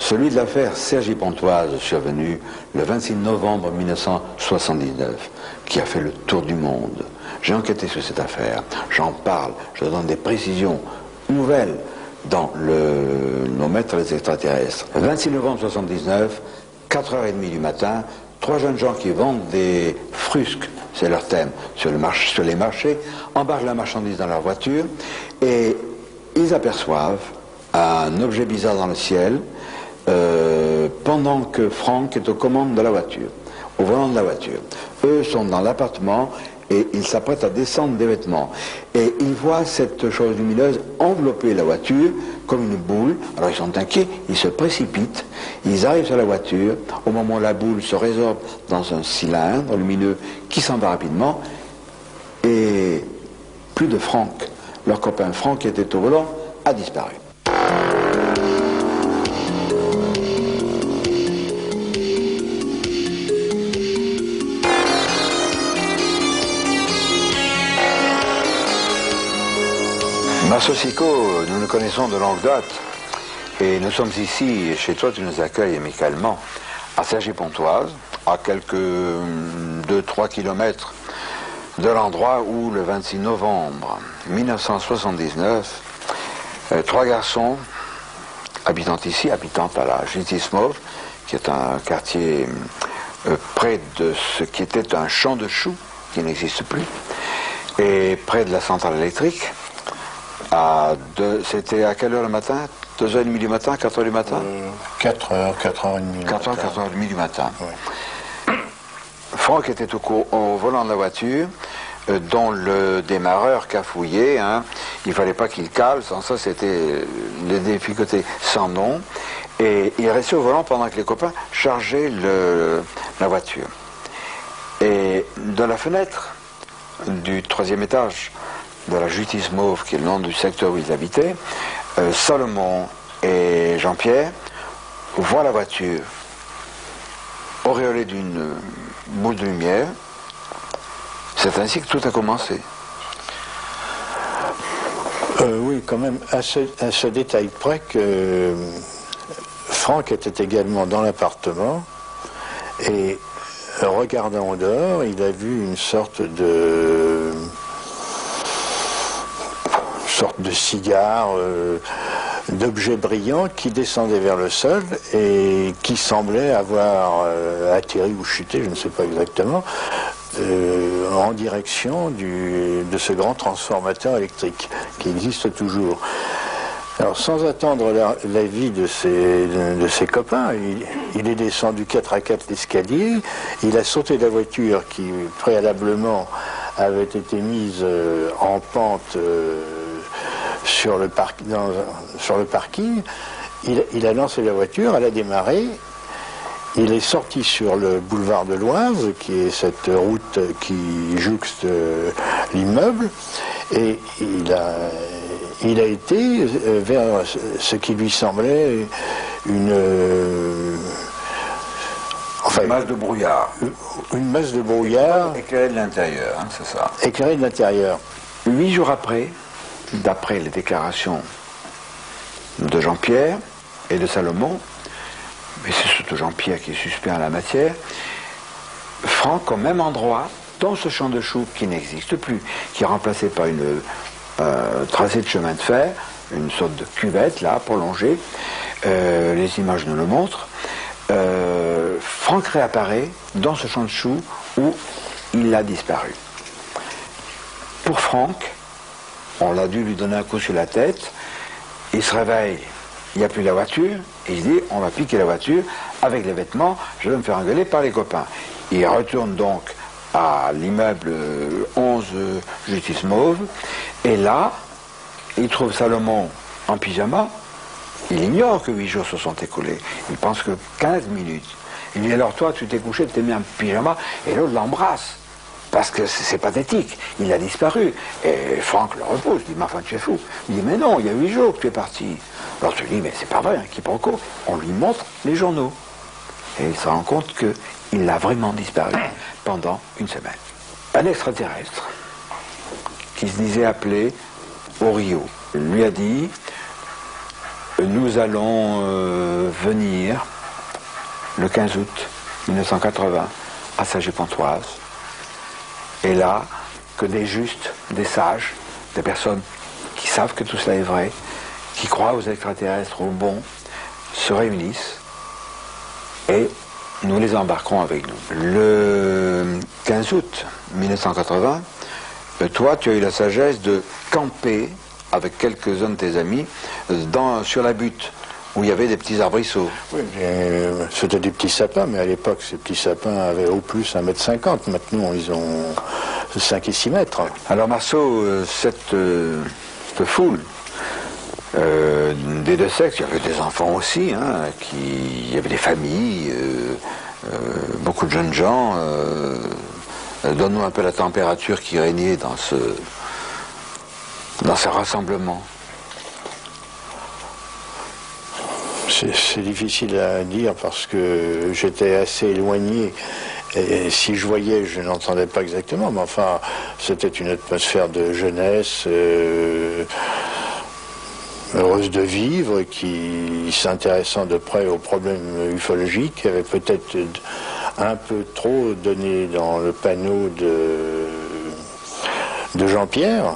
celui de l'affaire Sergi Pontoise, survenue le 26 novembre 1979, qui a fait le tour du monde. J'ai enquêté sur cette affaire, j'en parle, je donne des précisions nouvelles dans Nos maîtres les extraterrestres. 26 novembre 1979, 4h30 du matin, 3 jeunes gens qui vendent des frusques, c'est leur thème, sur les marchés, embarquent la marchandise dans leur voiture et ils aperçoivent un objet bizarre dans le ciel pendant que Franck est aux commandes de la voiture, au volant de la voiture. Eux sont dans l'appartement et ils s'apprêtent à descendre des vêtements. Et ils voient cette chose lumineuse envelopper la voiture comme une boule. Alors ils sont inquiets, ils se précipitent, ils arrivent sur la voiture. Au moment où la boule se résorbe dans un cylindre lumineux qui s'en va rapidement. Et plus de Franck. Leur copain Franck qui était au volant a disparu. Marceau Sicot, nous nous connaissons de longue date et nous sommes ici, chez toi, tu nous accueilles amicalement, à Cergy-Pontoise, à quelques 2-3 kilomètres de l'endroit où, le 26 novembre 1979, 3 garçons habitant à la Justice Mauve, qui est un quartier près de ce qui était un champ de choux, qui n'existe plus, et près de la centrale électrique. C'était à quelle heure le matin? 2h30 du matin, 4h du matin? 4h, 4h30. 4h, 4h30 du matin. Ouais. Franck était au volant de la voiture, dont le démarreur cafouillait. Hein. Il ne fallait pas qu'il cale, sans ça c'était les difficultés sans nom. Et il restait au volant pendant que les copains chargeaient la voiture. Et de la fenêtre du 3e étage de la Justice Mauve, qui est le nom du secteur où ils habitaient, Salomon et Jean-Pierre voient la voiture auréolée d'une boule de lumière. C'est ainsi que tout a commencé. Oui, quand même, à ce détail près que Franck était également dans l'appartement et regardant au dehors, il a vu une sorte de cigare, d'objet brillant qui descendait vers le sol et qui semblait avoir atterri ou chuté, je ne sais pas exactement, en direction de ce grand transformateur électrique qui existe toujours. Alors sans attendre l'avis de ses copains, il est descendu 4 à 4 l'escalier, il a sauté de la voiture qui préalablement avait été mise en pente sur le parking, il a lancé la voiture, elle a démarré, il est sorti sur le boulevard de l'Oise, qui est cette route qui jouxte l'immeuble, et il a été vers ce qui lui semblait une masse de brouillard. Une masse de brouillard. Éclairée de l'intérieur, hein, c'est ça. Éclairée de l'intérieur. 8 jours après, d'après les déclarations de Jean-Pierre et de Salomon, mais c'est surtout Jean-Pierre qui est suspect en la matière, Franck, au même endroit, dans ce champ de choux qui n'existe plus, qui est remplacé par une tracé de chemin de fer, une sorte de cuvette là, prolongée, les images nous le montrent, Franck réapparaît dans ce champ de choux où il a disparu. Pour Franck, on a dû lui donner un coup sur la tête, il se réveille, il n'y a plus la voiture, et il se dit, on va piquer la voiture, avec les vêtements, je vais me faire engueuler par les copains. Il retourne donc à l'immeuble 11 Justice Mauve, et là, il trouve Salomon en pyjama, il ignore que 8 jours se sont écoulés, il pense que 15 minutes. Il dit, alors toi, tu t'es couché, tu t'es mis en pyjama, et l'autre l'embrasse. Parce que c'est pathétique, il a disparu. Et Franck le repousse, il dit, mais enfin tu es fou. Il dit, mais non, il y a 8 jours que tu es parti. Alors tu lui dis, mais c'est pas vrai, hein, quiproquo. On lui montre les journaux. Et il se rend compte qu'il a vraiment disparu pendant une semaine. Un extraterrestre, qui se disait appelé Orio, lui a dit, nous allons venir le 15 août 1980 à Saget-Pontoise. Et là, que des justes, des sages, des personnes qui savent que tout cela est vrai, qui croient aux extraterrestres, aux bons, se réunissent et nous les embarquerons avec nous. Le 15 août 1980, toi, tu as eu la sagesse de camper avec quelques-uns de tes amis sur la butte, où il y avait des petits arbrisseaux. Oui, c'était des petits sapins, mais à l'époque, ces petits sapins avaient au plus 1,50 m. Maintenant, ils ont 5 et 6 mètres. Alors, Marceau, cette foule des deux sexes, il y avait des enfants aussi, hein, il y avait des familles, beaucoup de jeunes gens. Donne-nous un peu la température qui régnait dans ce rassemblement. C'est difficile à dire parce que j'étais assez éloigné et si je voyais, je n'entendais pas exactement, mais enfin, c'était une atmosphère de jeunesse heureuse de vivre, qui s'intéressant de près aux problèmes ufologiques, avait peut-être un peu trop donné dans le panneau de Jean-Pierre.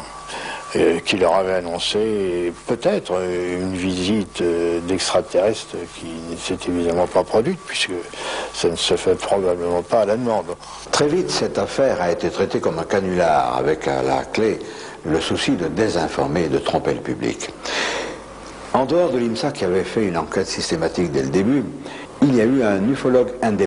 qui leur avait annoncé peut-être une visite d'extraterrestres qui ne s'est évidemment pas produite, puisque ça ne se fait probablement pas à la demande. Très vite, cette affaire a été traitée comme un canular, avec à la clé le souci de désinformer et de tromper le public. En dehors de l'INSA qui avait fait une enquête systématique dès le début, il y a eu un ufologue indépendant